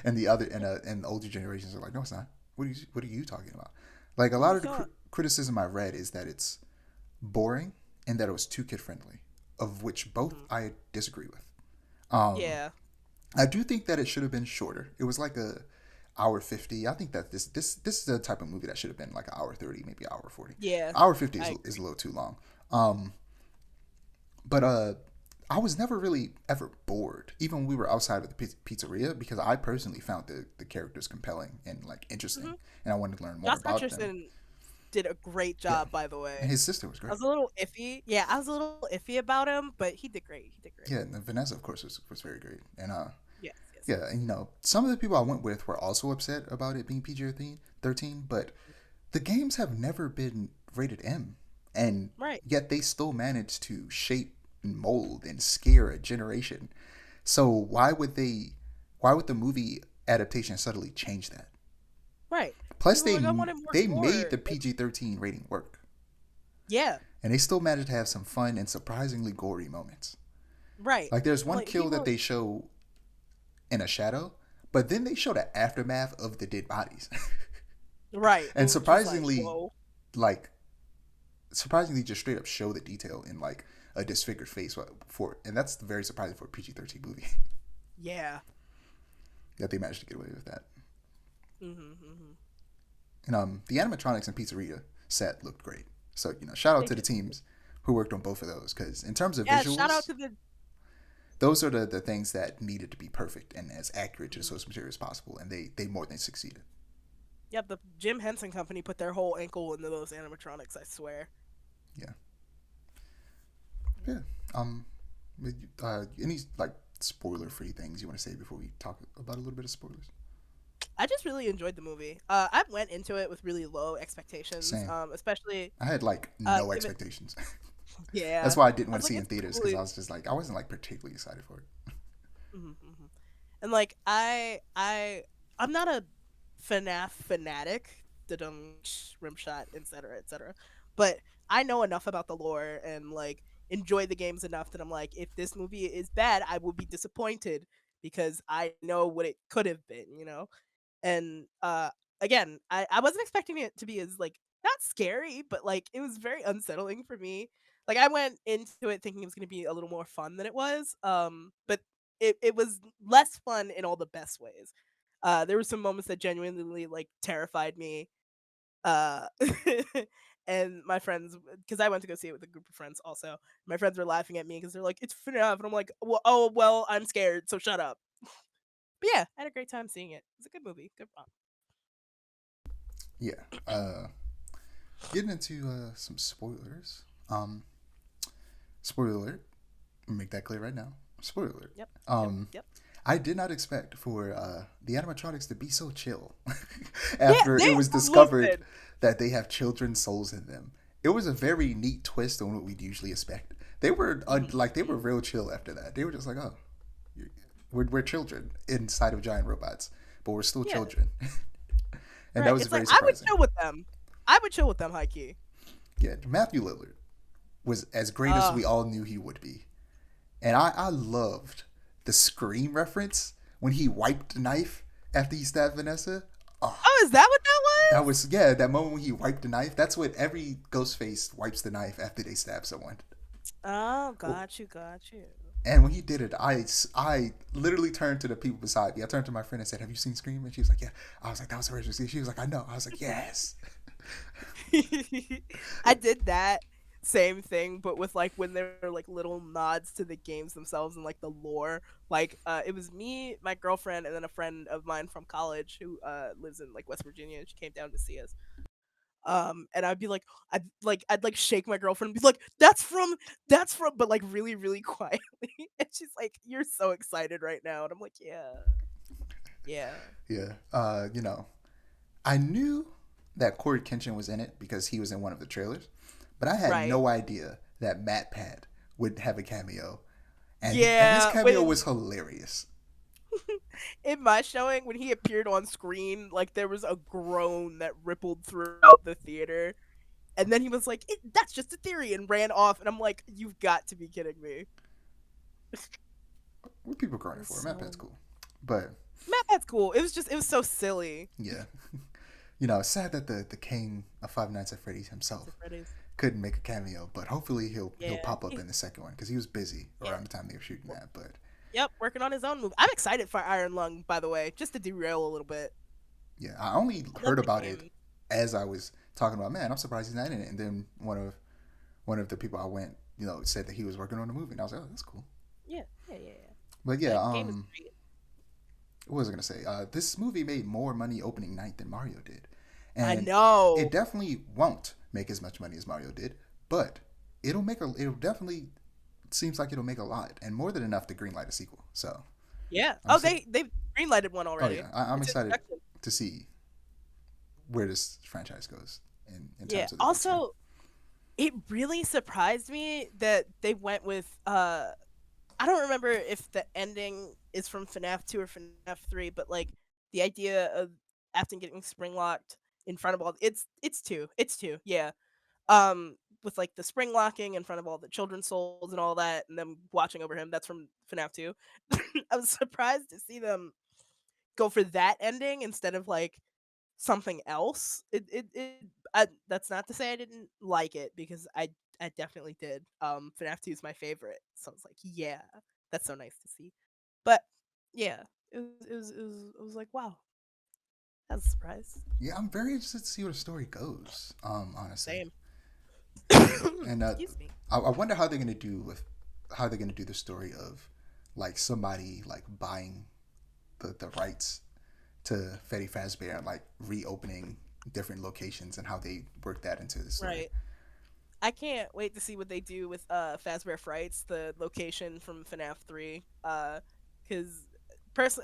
And the other and the older generations are like, "No, it's not. What are you talking about?" Like a Oh, lot you of the saw. criticism I read is that it's boring and that it was too kid friendly, of which both Mhm. I disagree with. Um, Yeah. I do think that it should have been shorter. It was like a hour 50. I think that this is the type of movie that should have been like an hour 30, maybe an hour 40. Yeah. Hour 50 I is a agree. little too long. Um, but I was never really ever bored, even when we were outside of the pizzeria, because I personally found the characters compelling and like Hmm. interesting, and I wanted to learn more Josh about them. Hutcherson did a great Yeah, job, by the and way. his sister was I great. was a little iffy. Yeah, I was a little iffy about him, but he did great. He did great. Yeah, and Vanessa, of course, was very great. And Yes, yes, yeah, and some of the people I went with were also upset about it being PG-13, but the games have never been rated M, and right, yet they still managed to shape and mold and scare a generation. So why would the movie adaptation suddenly change that? right. Plus, People were like, I wanted more they made gore. the PG-13 rating work, Yeah, and they still managed to have some fun and surprisingly gory moments. right. Like there's one Like kill that people, they show in a shadow, but then they show the aftermath of the dead bodies. right, And which was like, whoa. like surprisingly just straight up show the detail in like a disfigured face for and that's very surprising for a PG-13 movie Yeah. that they managed to get away with that. Mm-hmm, mm-hmm. And the animatronics and pizzeria set looked great. So shout out They to the did. teams who worked on both of those because in terms of Yeah. Shout out visuals, to the. those are the things that needed to be perfect and as accurate to the Mhm. source material as possible, and they more than succeeded. Yep, the Jim Henson Company put their whole ankle into those animatronics. I swear. Yeah, yeah. Um, any like spoiler free things you want to say before we talk about a little bit of spoilers? I just really enjoyed the movie. I went into it with really low expectations. Same. Especially I had like no given. expectations. That's Yeah, why I didn't I want was to like, see it in it's theaters cool. because I was just like I wasn't like particularly excited for it. Mhm, mhm. And like I'm not a FNAF fanatic, the dumb rim shot, etc., etc. But I know enough about the lore and like enjoy the games enough that I'm like, if this movie is bad, I will be disappointed because I know what it could have been. And again, I wasn't expecting it to be as like not scary, but like it was very unsettling for me. Like I went into it thinking it was gonna be a little more fun than it was. But it was less fun in all the best ways. There were some moments that genuinely like terrified me. Uh and my friends, because I went to go see it with a group of friends also. My friends were laughing at me because they're like, "It's FNAF," and I'm like, "Well, oh well, I'm scared, so shut up." But yeah, I had a great time seeing it. It's a good movie, good fun. Yeah. Getting into some spoilers. Spoiler alert. Make that clear right now. Spoiler alert. Yep, yep, Um, yep. I did not expect for the animatronics to be so chill Yeah, after they it was discovered listen. that they have children's souls in them. It was a very neat twist on what we'd usually expect. They were Mhm. like they were real chill after that. They were just like, oh, we're children inside of giant robots, but we're still Yeah, children, and that right. was It's like very I would surprising. chill with them. I would chill with them, high key. Yeah, Matthew Lillard was as great as Uh we all knew he would be. And I loved the Scream reference when he wiped the knife after he stabbed Vanessa. Oh, oh, is that what that that was? was, yeah, that moment when he wiped the knife. That's what every Ghostface wipes the knife after they stab someone. Oh, Oh, got you, got you. and when he did it, I literally turned to the people beside me. I turned to my friend and said, "Have you seen Scream?" And she was like, "Yeah." I was like, "That was the original." She was like, "I know." I was like, "Yes." I did that same thing, but with like when there were like little nods to the games themselves and like the lore. Like it was me, my girlfriend, and then a friend of mine from college who lives in like West Virginia, and she came down to see us. And I'd be like, I'd like shake my girlfriend and be like, that's from," but like really, really quietly. And she's like, "You're so excited right now," and I'm like, "Yeah, yeah, Yeah. I knew that Corey Kenshin was in it because he was in one of the trailers, but I had right." no idea that Matt Pad would have a cameo, and his Yeah, cameo was when hilarious. in my showing, when he appeared on screen, like there was a groan that rippled throughout the theater. And then he was like, "That's just a theory," and ran off. And I'm like, "You've got to be kidding me." What people It crying was for? Matt so Pad's cool, but Matt, that's cool. It was so silly. yeah, it's sad that the king of Five Nights at Freddy's That's himself Freddy's. couldn't make a cameo, but hopefully he'll Yeah, pop up in the second one because he was busy yeah. around the time they were shooting Well, that. But yep, working on his own movie. I'm excited for Iron Lung, by the way, just to derail a little bit. yeah, I only I love heard the about it game. as I was talking about. Man, I'm surprised he's not in it. And then one of the people I went, said that he was working on the movie, and I was like, oh, that's cool. Yeah, yeah, yeah, yeah. But yeah, That game is great. what was I gonna say? This movie made more money opening night than Mario did, I and it know. definitely won't make as much money as Mario did, but it'll definitely seems like it'll make a lot and more than enough to greenlight a sequel. So Yeah. I'm Oh, so, they greenlighted one oh already. yeah, I'm It's in excited production. to see where this franchise goes in Yeah. terms of the big screen. Also, it really surprised me that they went with I don't remember if the ending is from FNAF 2 or FNAF 3, but like the idea of Afton getting spring locked in front of all it's 2. It's 2. Yeah. With like the spring locking in front of all the children's souls and all that and them watching over him, that's from FNAF 2. I was surprised to see them go for that ending instead of like something else. That's not to say I didn't like it because I definitely did. FNAF 2 is my favorite, so I was like, yeah, that's so nice to see. But yeah, it was like, wow, that's a surprise. Yeah, I'm very interested to see where the story goes. Honestly, Same. and Excuse me. I wonder how they're gonna do the story of like somebody like buying the rights to Freddy Fazbear and like reopening different locations and how they work that into the story. Right. I can't wait to see what they do with Fazbear Frights, the location from FNAF 3. Cuz first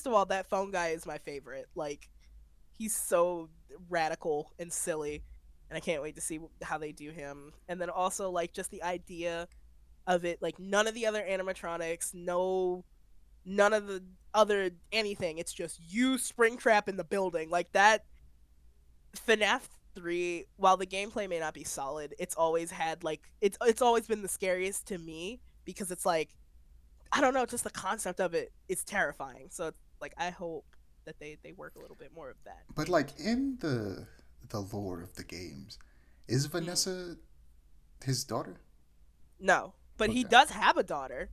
of all, that phone guy is my favorite. Like he's so radical and silly, and I can't wait to see how they do him. And then also like just the idea of it, like none of the other animatronics, no, none of the other anything. It's just you, Springtrap, in the building. Like that FNAF 3, while the gameplay may not be solid, it's always had like it's always been the scariest to me because it's like I don't know, just the concept of it is terrifying. So it's like I hope that they work a little bit more of that But like into it. in the lore of the games, is Mm. Vanessa his daughter? No, but he Okay. does have a daughter.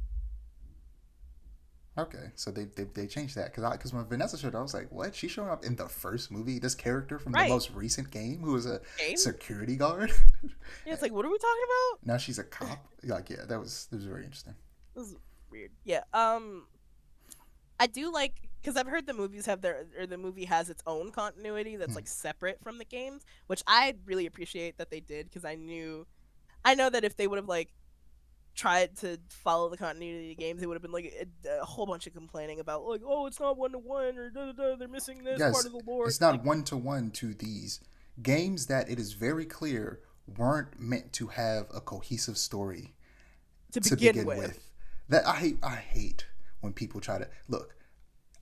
Okay, so they changed that because when Vanessa showed up, I was like, what? She's showing up in the first movie. This character from the Right. most recent game, who was a Game? security guard, Yeah, it's like, what are we talking about? now she's a cop. Like, yeah, that was very interesting. This is weird. Yeah. I do like because I've heard the movies have their or the movie has its own continuity that's Hmm. like separate from the games, which I really appreciate that they did because I know that if they would have like tried to follow the continuity of the games, it would have been like a whole bunch of complaining about like, oh, it's not 1-to-1 or da da da, they're missing this part Yes, of the lore. it's It's like not one to one to these games that it is very clear weren't meant to have a cohesive story to to begin begin with. with. That I hate when people try to look.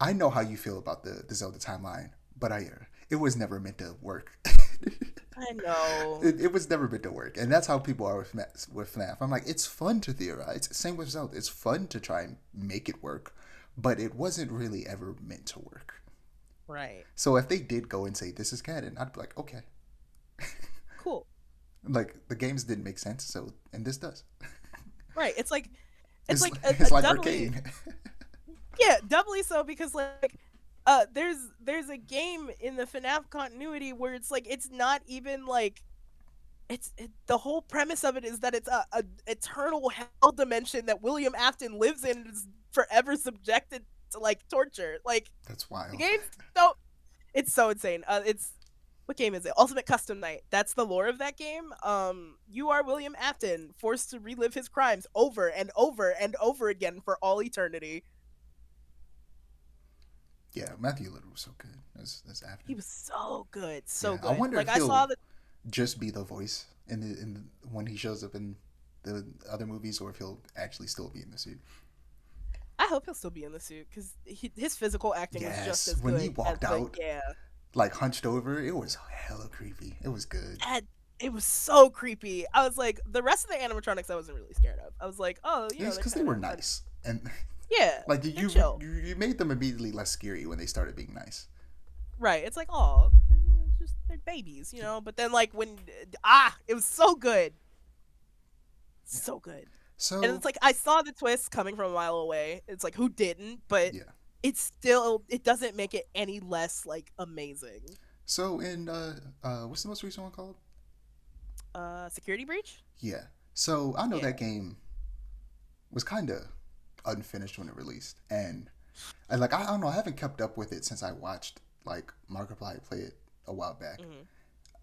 I know how you feel about the Zelda timeline, but it was never meant to work. I know. It was never meant to work, and that's how people are with FNAF. I'm like, it's fun to theorize. Same with Zelda. It's fun to try and make it work, but it wasn't really ever meant to work. Right. So if they did go and say this is canon, I'd be like, okay. Cool. Like the games didn't make sense, so and this does. Right. It's It's like it's a like doubly Arcane. yeah, doubly so because like there's a game in the FNAF continuity where it's like it's not even like the whole premise of it is that it's a eternal hell dimension that William Afton lives in and is forever subjected to like torture. Like That's the wild. game's so it's so insane. It's what game is it? Ultimate Custom Night. That's the lore of that game. You are William Afton, forced to relive his crimes over and over and over again for all eternity. Yeah, Matthew Little was so good as He Afton. was so good, so Yeah, I good. wonder Like if I saw he'll the just be the voice when he shows up in the other movies, or if he'll actually still be in the suit. I hope he'll still be in the suit because his physical acting was just Yes, as when he good as walked the out yeah. like hunched over, it was hella creepy. It was good. That it was so creepy. I was like, the rest of the animatronics I wasn't really scared of. I was like, oh, It's they're because they kind were of nice, and yeah, like they're you, chill. you made them immediately less scary when they started being nice. Right. It's like, oh, just they're babies, But then like when it was so good, Yeah. so good. And So it's like I saw the twist coming from a mile away. It's like who didn't, but yeah. it doesn't make it any less like amazing. So in what's the most recent one called? Security breach? Yeah. So I know Yeah. that game was kind of unfinished when it released, and like I don't know, I haven't kept up with it since I watched like Markiplier play it a while back, Hmm.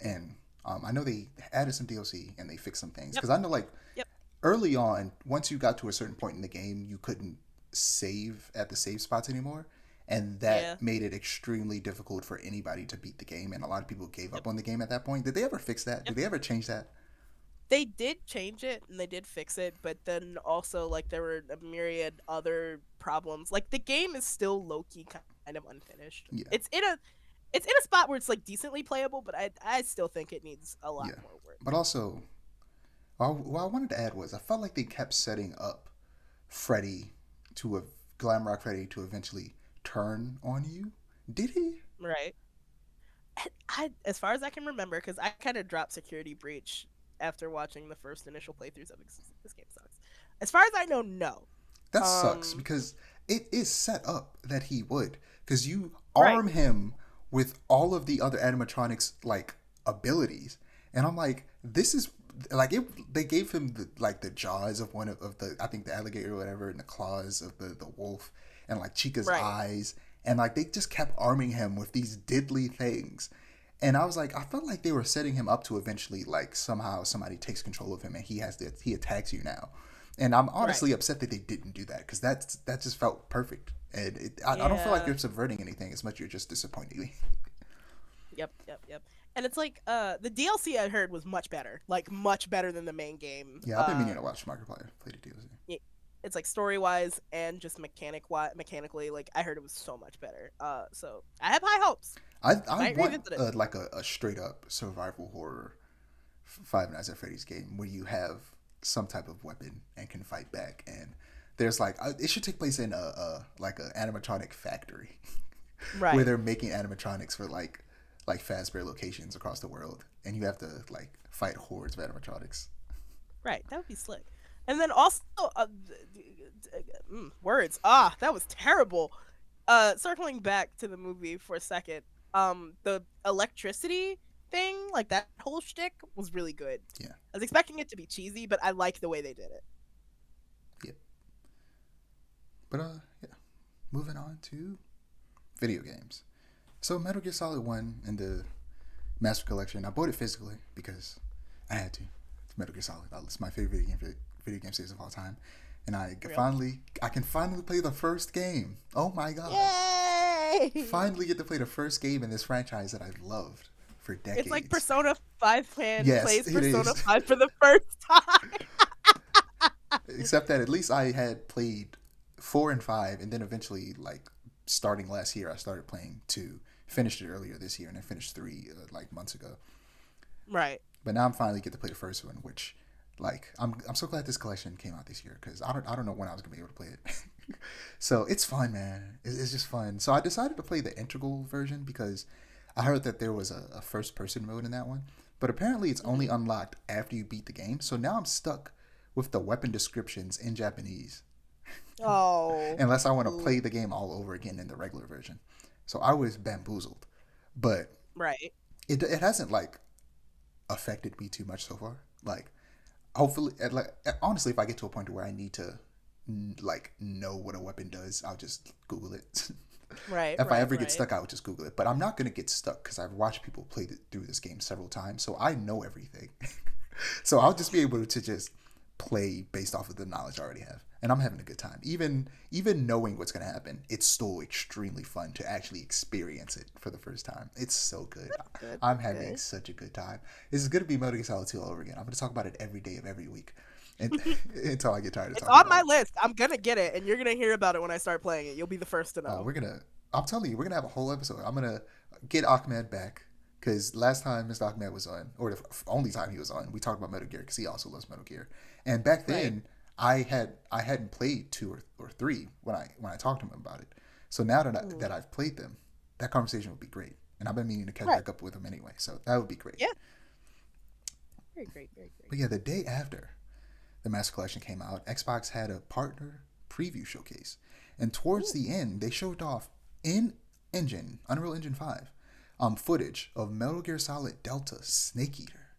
and I know they added some DLC and they fixed some things Yep. because I know like Yep. early on, once you got to a certain point in the game, you couldn't save at the save spots anymore. And Yeah. that made it extremely difficult for anybody to beat the game. And a lot of people gave Yep. up on the game at that point. Did they ever fix that? Yep. Did they ever change that? They did change it and they did fix it, but then also like there were a myriad other problems. Like the game is still low key kind of unfinished. Yeah. It's in a spot where it's like decently playable, but I still think it needs a lot Yeah. more work. But also, what I wanted to add was I felt like they kept setting up Freddy to a Glamrock Freddy to eventually turn on you. Did he? Right. As far as I can remember, because I kind of dropped Security Breach after watching the first initial playthroughs of this game sucks. As far as I know, no. That sucks Um, because it is set up that he would. Because you right, arm him with all of the other animatronics like abilities, and I'm like, this is like it. They gave him the jaws of of the I think the alligator or whatever, and the claws of the wolf, and like Chica's right. eyes, and like they just kept arming him with these diddly things. And I was like, I felt like they were setting him up to eventually, like somehow somebody takes control of him and he attacks you now. And I'm Right. honestly upset that they didn't do that because that just felt perfect. And I don't feel like Yeah. you're subverting anything as much. You're just disappointing me. Yep. Yep. Yep. And it's like the DLC I heard was much better, like much better than the main game. Yeah, I've been meaning to watch Markiplier play the DLC. Y- it's like story wise and just mechanically, like I heard it was so much better. So I have high hopes. I Might want revisit it. like a straight up survival horror Five Nights at Freddy's game where you have some type of weapon and can fight back. And there's like it should take place in a like an animatronic factory where Right. they're making animatronics for like Fazbear locations across the world, and you have to like fight hordes of animatronics. Right. That would be slick. And then also, words. That was terrible. Circling back to the movie for a second, the electricity thing, like that whole shtick, was really good. Yeah. I was expecting it to be cheesy, but I like the way they did it. Yeah. But yeah. Moving on to video games. So Metal Gear Solid 1 in the Master Collection. I bought it physically because I had to. It's Metal Gear Solid. It's my favorite video game series of all time. And I can finally play the first game. Oh my god. Yay! Finally get to play the first game in this franchise that I've loved for decades. It's like Persona 5 fan Yes, plays it Persona is. 5 for the first time. Except that at least I had played 4 and 5, and then eventually, like, starting last year, I started playing 2. Finished it earlier this year, and I finished 3 like months ago. Right. But now I'm finally get to play the first one, which, like, I'm so glad this collection came out this year because I don't know when I was gonna be able to play it. So it's fun, man. It's just fun. So I decided to play the integral version because I heard that there was a first person mode in that one, but apparently it's only unlocked after you beat the game. So now I'm stuck with the weapon descriptions in Japanese Oh. unless I want to play the game all over again in the regular version. So I was bamboozled, but Right. it hasn't like affected me too much so far. Like, hopefully, honestly, if I get to a point where I need to like know what a weapon does, I'll just Google it. Right. If I ever get right. stuck, I would just Google it. But I'm not gonna get stuck because I've watched people play through this game several times, so I know everything. So I'll just be able to just play based off of the knowledge I already have, and I'm having a good time. Even knowing what's gonna happen, it's still extremely fun to actually experience it for the first time. It's so good. Good. I'm having such a good time. This is gonna be Metal Gear Solid 2 all over again. I'm gonna talk about it every day of every week, and until I get tired of It's talking on about my it. list. I'm gonna get it, and you're gonna hear about it when I start playing it. You'll be the first to know. I'm telling you, we're gonna have a whole episode. I'm gonna get Ahmed back because last time Mr. Ahmed was on, or the only time he was on, we talked about Metal Gear because he also loves Metal Gear. And back Right. then, I hadn't played 2 or 3 when I talked to him about it. So now that I've played them, that conversation would be great. And I've been meaning to catch Right. back up with him anyway, so that would be great. Yeah. Very great. Very great. But yeah, the day after the Master Collection came out, Xbox had a partner preview showcase. And towards the end, they showed off in engine, Unreal Engine 5, footage of Metal Gear Solid Delta Snake Eater.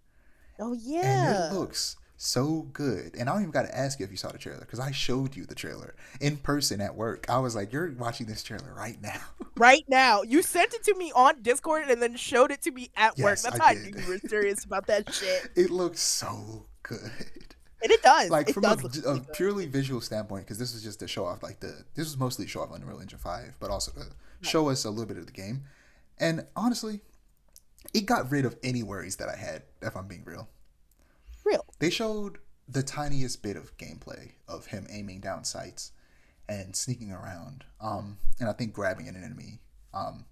Oh And yeah. it looks so good. And I don't even got to ask you if you saw the trailer because I showed you the trailer in person at work. I was like, you're watching this trailer right now. Right now, you sent it to me on Discord and then showed it to me at work. Yes, That's I how I did. knew you were serious about that shit. It looks so good. And it does. Like It from does look a really good. purely visual standpoint, because this was just to show off this was mostly to show off Unreal Engine 5, but also to show us a little bit of the game. And honestly, it got rid of any worries that I had, if I'm being real. Real. They showed the tiniest bit of gameplay of him aiming down sights and sneaking around, and I think grabbing an enemy. And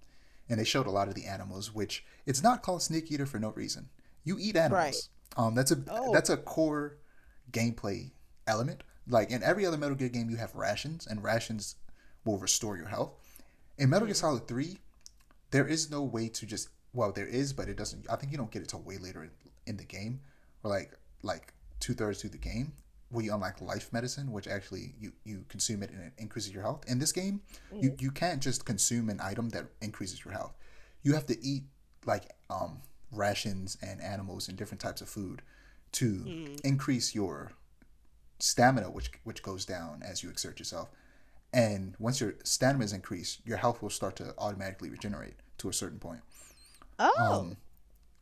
they showed a lot of the animals, which it's not called Snake Eater for no reason. You eat animals. That's a core gameplay element. Like in every other Metal Gear game, you have rations, and rations will restore your health. In Metal Gear Solid 3, there is no way to just there is, but it doesn't. I think you don't get it till way later in the game, or like 2/3 through the game, where you unlock life medicine, which actually you consume it and it increases your health. In this game, you can't just consume an item that increases your health. You have to eat like rations and animals and different types of food to increase your stamina, which goes down as you exert yourself. And once your stamina is increased, your health will start to automatically regenerate to a certain point. Oh.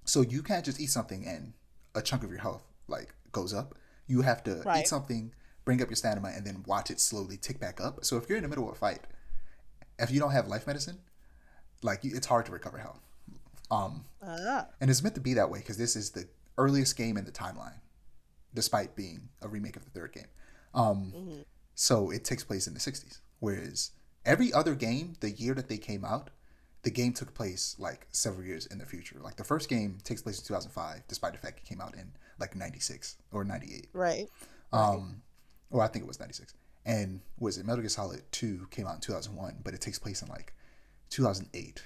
So you can't just eat something and a chunk of your health like goes up. You have to eat something, bring up your stamina, and then watch it slowly tick back up. So if you're in the middle of a fight, if you don't have life medicine, it's hard to recover health. And it's meant to be that way because this is the earliest game in the timeline, despite being a remake of the third game. So it takes place in the 60s. Whereas every other game, the year that they came out, the game took place like several years in the future. Like the first game takes place in 2005, despite the fact it came out in like 96 or 98. Right. Or I think it was 96. And was it Metal Gear Solid 2 came out in 2001, but it takes place in like 2008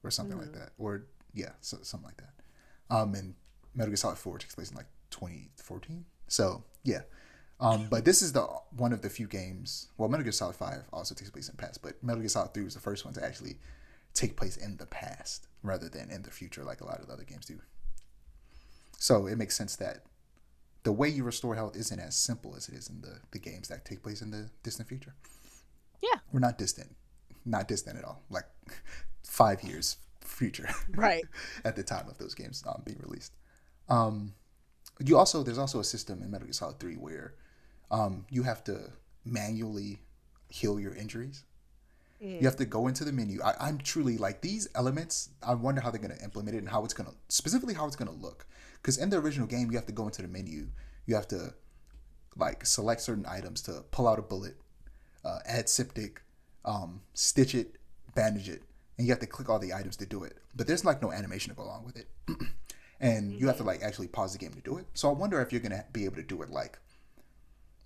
or something like that. Or yeah, something like that. And Metal Gear Solid 4 takes place in like 2014. So yeah. But this is the one of the few games. Well, Metal Gear Solid 5 also takes place in the past, but Metal Gear Solid 3 was the first one to actually take place in the past rather than in the future, like a lot of the other games do. So it makes sense that the way you restore health isn't as simple as it is in the games that take place in the distant future. Yeah. We're not distant, not distant at all. Like 5 years future, Right. at the time of those games being released. There's also a system in Metal Gear Solid 3 where you have to manually heal your injuries. You have to go into the menu. I'm truly like these elements. I wonder how they're going to implement it and how it's going to specifically how it's going to look. Because in the original game, you have to go into the menu. You have to like select certain items to pull out a bullet, add septic, stitch it, bandage it, and you have to click all the items to do it. But there's like no animation to go along with it, and you have to like actually pause the game to do it. So I wonder if you're gonna be able to do it like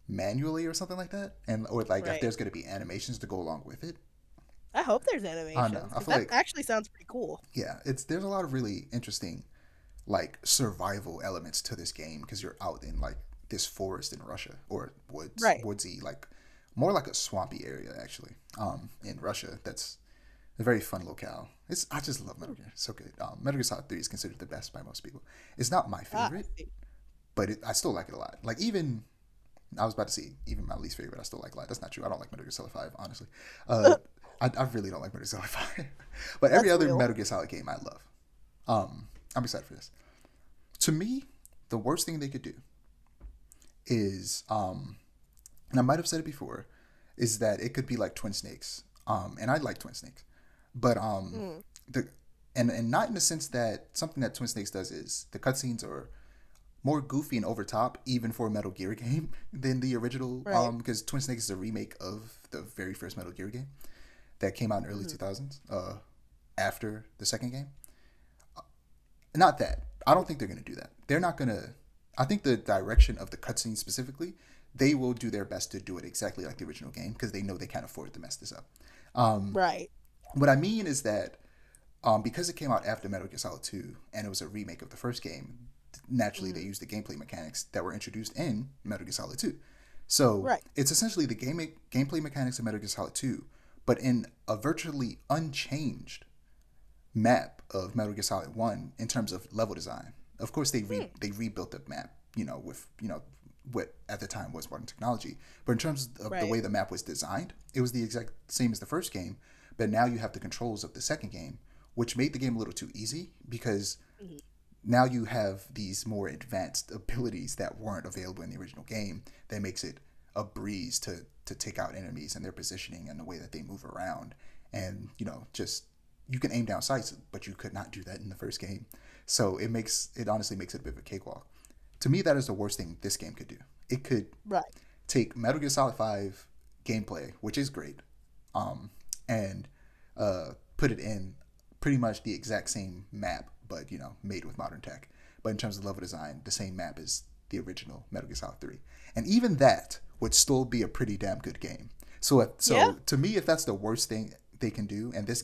manually or something like that, and or like if Right. there's gonna be animations to go along with it. I hope there's I don't know. animations I because feel that like actually sounds pretty cool. yeah, there's a lot of really interesting like survival elements to this game because you're out in like this forest in Russia or Right. woodsy like more like a swampy area actually in Russia. That's a very fun locale. I just love Metal Gear. It's so good. Metal Gear Solid 3 is considered the best by most people. It's not my Ah, I favorite, see. but I still like it a lot. Like even I was about to say even my least favorite I still like a lot. That's not true. I don't like Metal Gear Solid 5 honestly. Uh, I really don't like Metal Gear Solid 5, but every That's other real. Metal Gear Solid game I love. I'm excited for this. To me, the worst thing they could do is, and I might have said it before, is that it could be like Twin Snakes. And I like Twin Snakes, but Mm. the and not in the sense that something that Twin Snakes does is the cutscenes are more goofy and over top, even for a Metal Gear game than the original. Right. Because Twin Snakes is a remake of the very first Metal Gear game that came out in early Mhm. 2000s. After the second game. Not that. I don't think they're going to do that. They're not going to. I think the direction of the cutscene specifically, they will do their best to do it exactly like the original game because they know they can't afford to mess this up. Right. What I mean is that because it came out after Metal Gear Solid 2 and it was a remake of the first game, naturally they Mm. used the gameplay mechanics that were introduced in Metal Gear Solid 2. So Right. it's essentially the gameplay mechanics of Metal Gear Solid 2, but in a virtually unchanged map of Metal Gear Solid 1 in terms of level design. Of course, Hmm. they rebuilt the map, with what at the time was modern technology. But in terms of the Right. way the map was designed, it was the exact same as the first game. But now you have the controls of the second game, which made the game a little too easy because Mhm. now you have these more advanced abilities that weren't available in the original game. That makes it a breeze to take out enemies and their positioning and the way that they move around. And just you can aim down sights, but you could not do that in the first game. So it honestly makes it a bit of a cakewalk. To me, that is the worst thing this game could do. It could Right. take Metal Gear Solid 5 gameplay, which is great, and put it in pretty much the exact same map, but made with modern tech. But in terms of level design, the same map as the original Metal Gear Solid 3, and even that would still be a pretty damn good game. Yeah. So to me, if that's the worst thing they can do, and this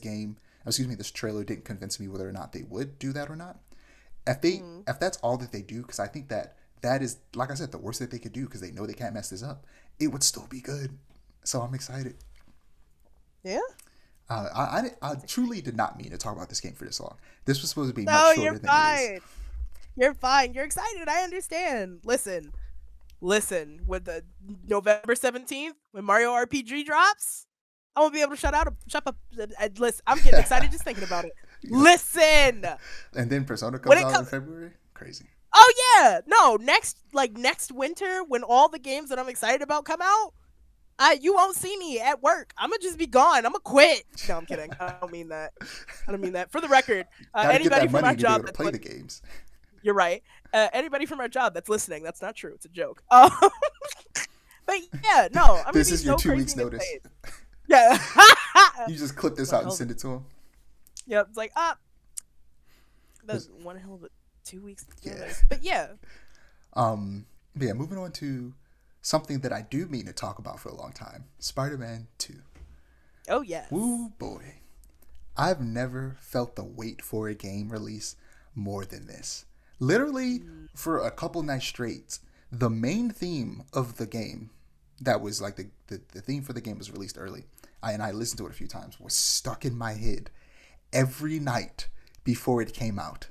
trailer didn't convince me whether or not they would do that or not. Mm. If that's all that they do, because I think that is, like I said, the worst that they could do because they know they can't mess this up. It would still be good. So I'm excited. Yeah. I truly did not mean to talk about this game for this long. This was supposed to be much No, you're shorter than it is. fine. You're fine. You're excited. I understand. Listen. Listen. With the November 17th, when Mario RPG drops, I won't be able to shut up. Listen, I'm getting excited just thinking about it. Listen. And then Persona When comes it out in comes. February. Crazy. Oh yeah. No. Next winter, when all the games that I'm excited about come out, you won't see me at work. I'm gonna just be gone. I'm gonna quit. No, I'm kidding. I don't mean that. I don't mean that. For the record, Got to get anybody that from money our to be job able to that's play the games. you're right. Anybody from our job that's listening, that's not true. It's a joke. But yeah, no, I'm gonna This be is your so 2 crazy weeks and notice. insane. Yeah. You just clip this One out and hell of send it to him. yeah, it's like that's one hell of a 2 weeks. Yeah. But yeah. Yeah, moving on to something that I do mean to talk about for a long time. Spider-Man 2. Oh yes. Woo boy. I've never felt the wait for a game release more than this. Literally for a couple nights straight. The main theme of the game, that was like the theme for the game was released early. I listened to it a few times. Was stuck in my head every night before it came out.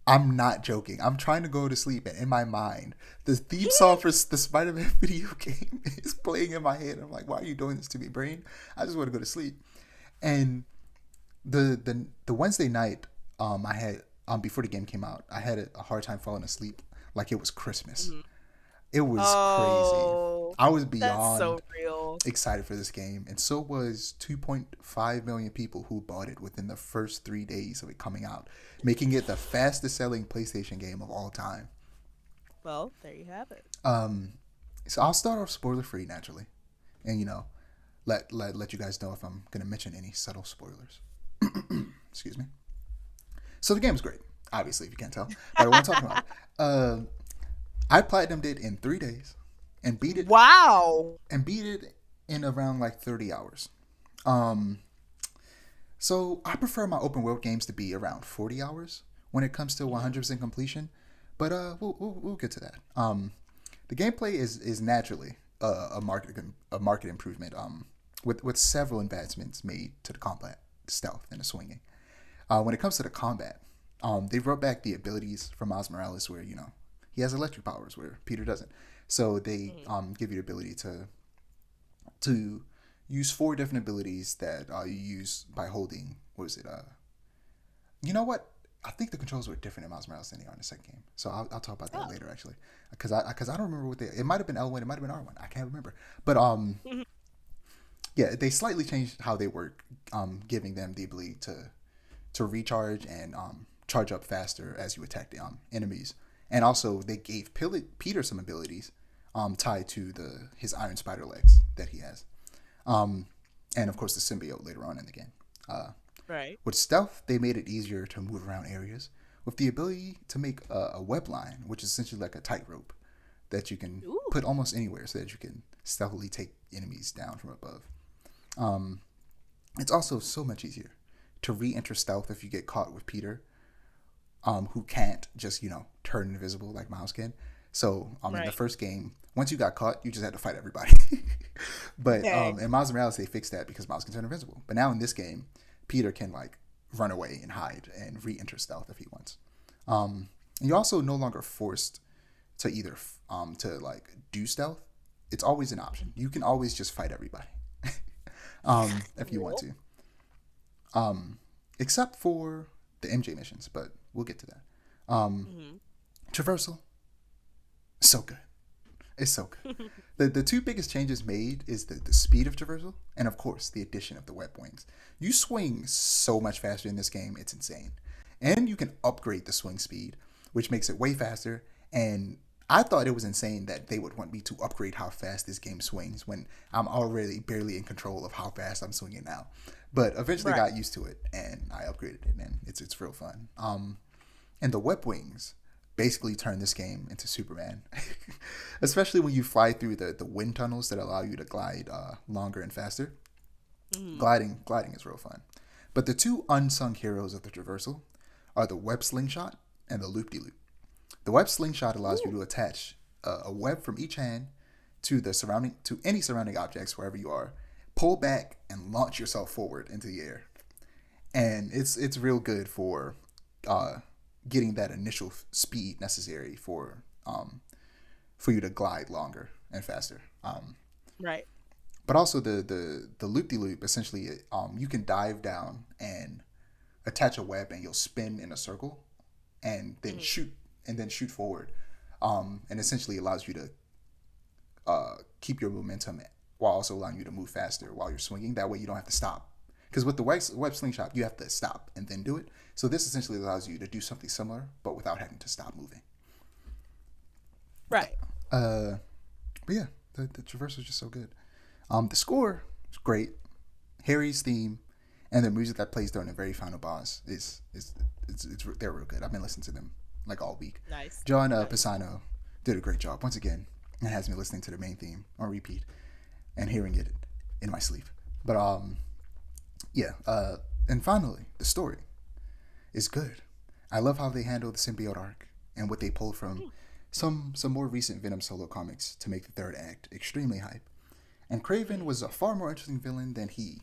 I'm not joking. I'm trying to go to sleep, and in my mind, the theme song for the Spider-Man video game is playing in my head. I'm like, why are you doing this to me, brain? I just want to go to sleep. And the Wednesday night, I had before the game came out, I had a hard time falling asleep like it was Christmas. Mhm. It was crazy. Oh, I was that's so beyond real. excited for this game, and so was 2.5 million people who bought it within the first 3 days of it coming out, making it the fastest selling PlayStation game of all time. Well, there you have it. Um, so I'll start off spoiler free naturally, and let you guys know if I'm gonna mention any subtle spoilers. Excuse me. So the game is great, obviously if you can't tell, but I want to talk about it. I platinumed it in 3 days, and Wow. beat it in around like 30 hours. Um, so I prefer my open world games to be around 40 hours when it comes to 100% completion, but we'll get to that. The gameplay is naturally a market improvement. With several advancements made to the combat, stealth, and the swinging. When it comes to the combat, they brought back the abilities from Miles Morales, where he has electric powers where Peter doesn't. So they give you the ability to use four different abilities that you use by holding. What is it? You know what? I think the controls were different in Miles Morales than they are in the second game. So I'll talk about that Oh. later, actually, because I don't remember what they. It might have been L1, it might have been R1. I can't remember. But yeah, they slightly changed how they work, giving them the ability to recharge and charge up faster as you attack the enemies. And also, they gave Peter some abilities tied to his iron spider legs that he has. And of course, the symbiote later on in the game. Right. With stealth, they made it easier to move around areas with the ability to make a web line, which is essentially like a tightrope that you can Ooh. put almost anywhere so that you can stealthily take enemies down from above. Um, it's also so much easier to re-enter stealth if you get caught with Peter, who can't just turn invisible like Miles can. So in the Right. first game, once you got caught, you just had to fight everybody. But Dang. in Miles Morales, they fixed that because Miles can turn invisible. But now in this game, Peter can run away and hide and re-enter stealth if he wants. And you're also no longer forced to either to do stealth. It's always an option. You can always just fight everybody if you want Cool. to. Except for the MJ missions, but we'll get to that. Hmm. Traversal, so good. It's so good. The two biggest changes made is the speed of traversal, and of course the addition of the web wings. You swing so much faster in this game, it's insane. And you can upgrade the swing speed, which makes it way faster. And I thought it was insane that they would want me to upgrade how fast this game swings when I'm already barely in control of how fast I'm swinging now. But eventually Right. got used to it, and I upgraded it, and it's real fun. And the web wings basically turn this game into Superman, especially when you fly through the wind tunnels that allow you to glide longer and faster. Hmm. Gliding is real fun. But the two unsung heroes of the traversal are the web slingshot and the loop de loop. The web slingshot allows you Ooh. to attach a web from each hand to any surrounding objects wherever you are, pull back and launch yourself forward into the air. And it's real good for uh, getting that initial speed necessary for you to glide longer and faster. Right. But also the loop de loop, essentially, you can dive down and attach a web, and you'll spin in a circle, and then Hmm. shoot forward, and essentially allows you to keep your momentum while also allowing you to move faster while you're swinging. That way, you don't have to stop. Because with the web slingshot, you have to stop and then do it. So this essentially allows you to do something similar, but without having to stop moving. Right. Uh, but yeah, the traversal is just so good. The score is great. Harry's theme and the music that plays during the very final boss is they're real good. I've been listening to them like all week. Nice. John Nice. Pisano did a great job once again, and has me listening to the main theme on repeat and hearing it in my sleep. But yeah. And finally, the story is good. I love how they handle the symbiote arc and what they pull from some more recent Venom solo comics to make the third act extremely hype. And Craven was a far more interesting villain than he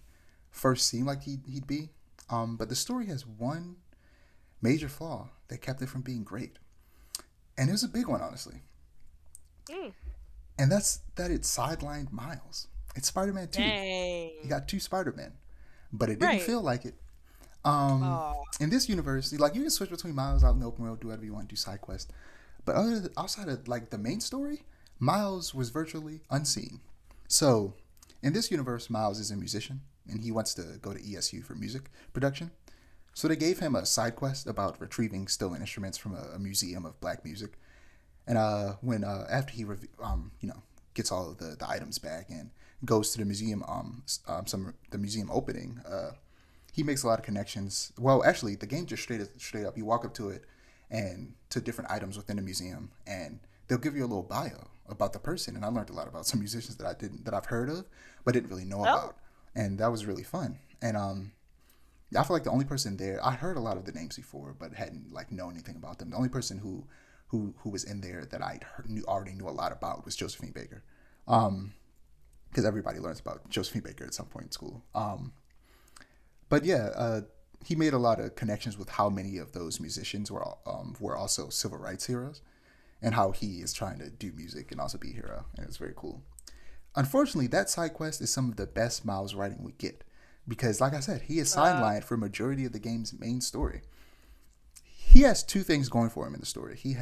first seemed like he'd be. But the story has one major flaw that kept it from being great. And it was a big one, honestly. Mm. And that's that it sidelined Miles. It's Spider-Man 2. Dang. You got two Spider-Men. But it didn't Right. feel like it. Oh. In this universe, like you can switch between Miles out in the open world, do whatever you want, do side quests. But outside of like the main story, Miles was virtually unseen. So, in this universe, Miles is a musician and he wants to go to ESU for music production. So they gave him a side quest about retrieving stolen instruments from a museum of black music. And when after he gets all of the items back and goes to the museum the museum opening, he makes a lot of connections. Well, actually, the game just straight up. You walk up to it and to different items within the museum, and they'll give you a little bio about the person. And I learned a lot about some musicians that I've heard of, but didn't really know about, and that was really fun. And I feel like the only person there, I heard a lot of the names before, but hadn't like known anything about them. The only person who was in there that already knew a lot about was Josephine Baker, because everybody learns about Josephine Baker at some point in school. But yeah, he made a lot of connections with how many of those musicians were also civil rights heroes, and how he is trying to do music and also be a hero, and it's very cool. Unfortunately, that side quest is some of the best Miles writing we get, because like I said, he is sidelined for a majority of the game's main story. He has two things going for him in the story. He's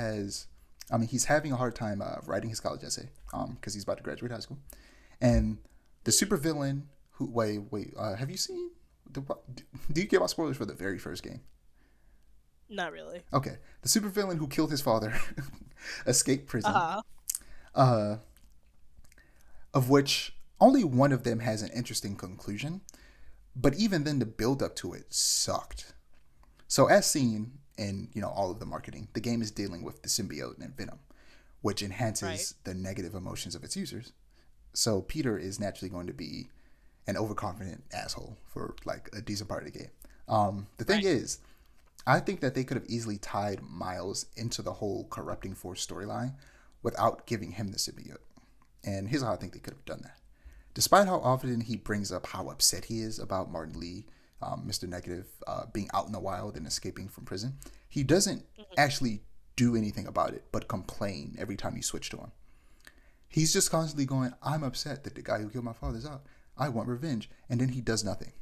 having a hard time writing his college essay because he's about to graduate high school, and the supervillain who have you seen do you care about spoilers for the very first game? Not really. Okay, the supervillain who killed his father escaped prison, of which only one of them has an interesting conclusion, but even then the build up to it sucked. So as seen in all of the marketing, the game is dealing with the symbiote and Venom, which enhances the negative emotions of its users. So Peter is naturally going to be an overconfident asshole for like a decent part of the game. The thing is, I think that they could have easily tied Miles into the whole corrupting force storyline without giving him the symbiote. And here's how I think they could have done that. Despite how often he brings up how upset he is about Martin Lee, Mr. Negative, being out in the wild and escaping from prison, he doesn't actually do anything about it but complain every time you switch to him. He's just constantly going, I'm upset that the guy who killed my father's out. I want revenge. And then he does nothing.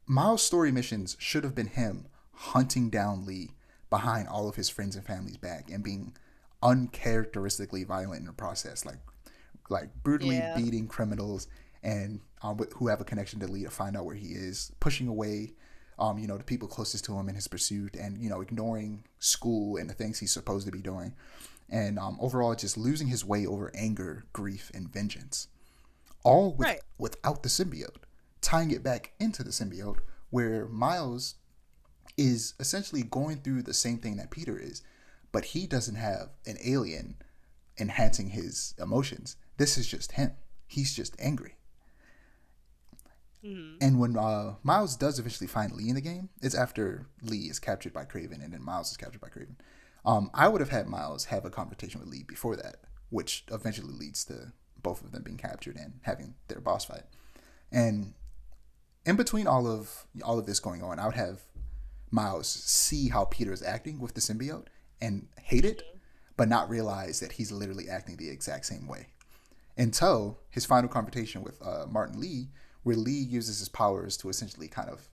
Miles' story missions should have been him hunting down Lee behind all of his friends and family's back and being uncharacteristically violent in the process, like brutally beating criminals and who have a connection to Lee to find out where he is, pushing away the people closest to him in his pursuit, and ignoring school and the things he's supposed to be doing, and overall just losing his way over anger, grief, and vengeance, all without the symbiote, tying it back into the symbiote, where Miles is essentially going through the same thing that Peter is, but he doesn't have an alien enhancing his emotions. This is just him. He's just angry. Mm-hmm. And when Miles does eventually find Lee in the game, it's after Lee is captured by Kraven and then Miles is captured by Kraven. I would have had Miles have a confrontation with Lee before that, which eventually leads to both of them being captured and having their boss fight. And in between all of this going on, I would have Miles see how Peter is acting with the symbiote and hate it, but not realize that he's literally acting the exact same way. Until his final confrontation with Martin Lee, where Lee uses his powers to essentially kind of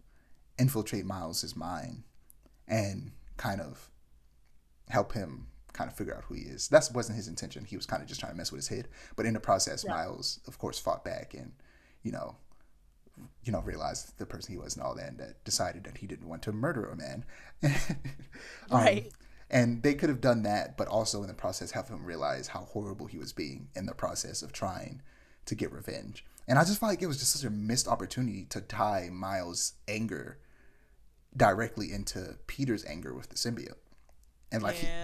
infiltrate Miles' mind and kind of help him kind of figure out who he is. That wasn't his intention. He was kind of just trying to mess with his head. But in the process, Miles, of course, fought back and, realized the person he was and all that, and that decided that he didn't want to murder a man. Right. And they could have done that, but also in the process have him realize how horrible he was being in the process of trying to get revenge. And I just felt like it was just such a missed opportunity to tie Miles' anger directly into Peter's anger with the symbiote. And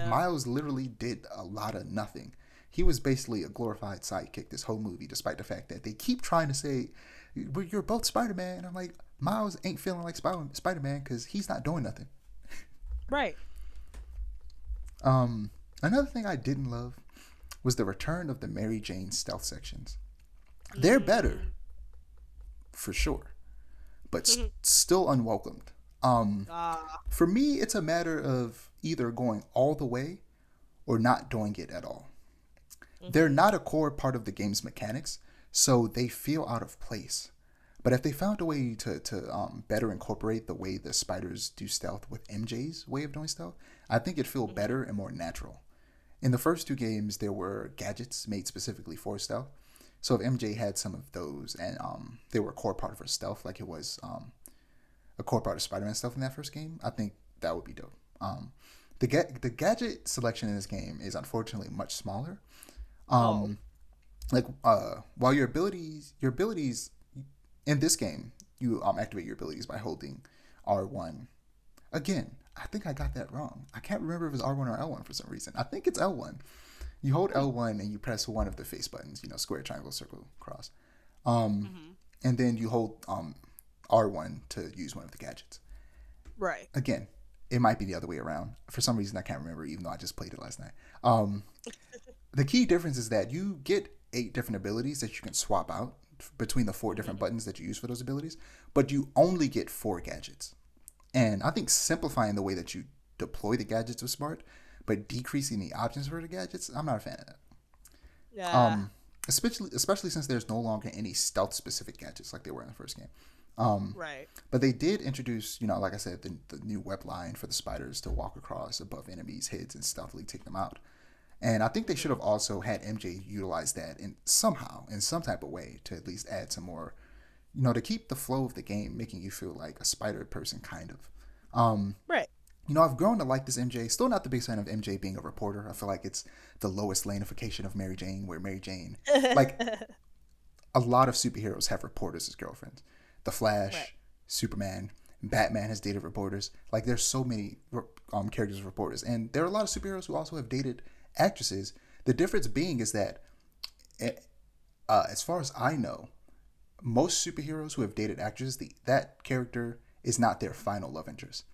Miles literally did a lot of nothing. He was basically a glorified sidekick this whole movie, despite the fact that they keep trying to say, you're both Spider-Man. And I'm like, Miles ain't feeling like Spider-Man because he's not doing nothing. Right. Um, Another thing I didn't love was the return of the Mary Jane stealth sections. They're better, Mm. for sure, but still unwelcomed. Ah. For me, it's a matter of either going all the way or not doing it at all. They're Mhm. not a core part of the game's mechanics, so they feel out of place. But if they found a way to better incorporate the way the spiders do stealth with MJ's way of doing stealth, I think it'd feel Mhm. better and more natural. In the first two games, there were gadgets made specifically for stealth. So if MJ had some of those and they were a core part of her stealth, like it was a core part of Spider-Man stealth in that first game, I think that would be dope. The gadget selection in this game is unfortunately much smaller. Oh. Um, while your abilities in this game, you activate your abilities by holding R1. Again, I think I got that wrong. I can't remember if it's R1 or L1 for some reason. I think it's L1. You hold Hmm. L1 and you press one of the face buttons, square, triangle, circle, cross. Um, Mhm. and then you hold R1 to use one of the gadgets. Right. Again, it might be the other way around. For some reason, I can't remember, even though I just played it last night. Um, the key difference is that you get 8 different abilities that you can swap out between the 4 different Mhm. buttons that you use for those abilities, but you only get 4 gadgets. And I think simplifying the way that you deploy the gadgets was smart, but decreasing the options for the gadgets, I'm not a fan of that. Yeah. Um, especially since there's no longer any stealth specific gadgets like they were in the first game. Um, Right. but they did introduce, like I said, the new web line for the spiders to walk across above enemies' heads and stealthily take them out. And I think they should Mhm. have also had MJ utilize that in somehow, in some type of way, to at least add some more, to keep the flow of the game, making you feel like a spider person, kind of. Um, Right. I've grown to like this MJ. Still not the big fan of MJ being a reporter. I feel like it's the lowest lanification of Mary Jane, where Mary Jane, like a lot of superheroes have reporters as girlfriends. The Right. Flash, Superman, Batman has dated reporters. Like there's so many characters as reporters, and there are a lot of superheroes who also have dated actresses. The difference being is that, eh, as far as I know, most superheroes who have dated actresses, that character is not their final love interest.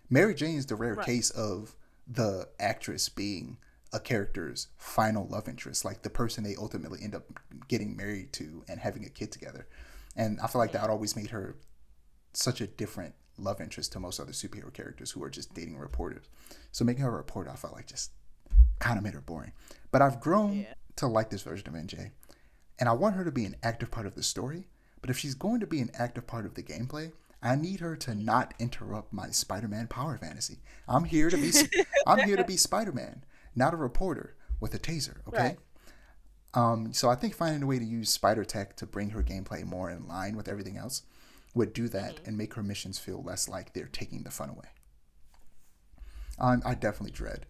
Mary Jane is the rare Right. case of the actress being a character's final love interest, like the person they ultimately end up getting married to and having a kid together. And I feel like that Mhm. always made her such a different love interest to most other superhero characters who are just dating reporters. So making her a reporter, I felt like just kind of made her boring. But I've grown Yeah. to like this version of NJ, and I want her to be an active part of the story. But if she's going to be an active part of the gameplay, I need her to not interrupt my Spider-Man power fantasy. I'm here to be I'm here to be Spider-Man, not a reporter with a taser, Right. okay? So I think finding a way to use Spider Tech to bring her gameplay more in line with everything else would do that Mhm. and make her missions feel less like they're taking the fun away. I definitely dread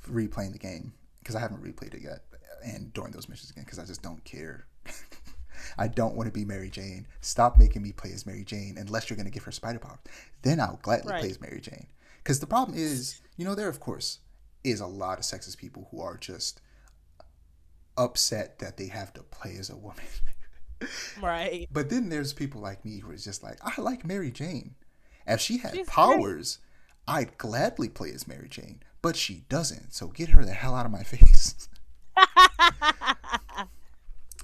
replaying the game because I haven't replayed it yet and doing those missions again because I just don't care. I don't want to be Mary Jane. Stop making me play as Mary Jane unless you're going to give her spider powers. Then I'll gladly play Right. as Mary Jane. Because the problem is, there of course is a lot of sexist people who are just upset that they have to play as a woman. Right. But then there's people like me who is just like, I like Mary Jane. If she had She's great. powers, I'd gladly play as Mary Jane. But she doesn't, so get her the hell out of my face.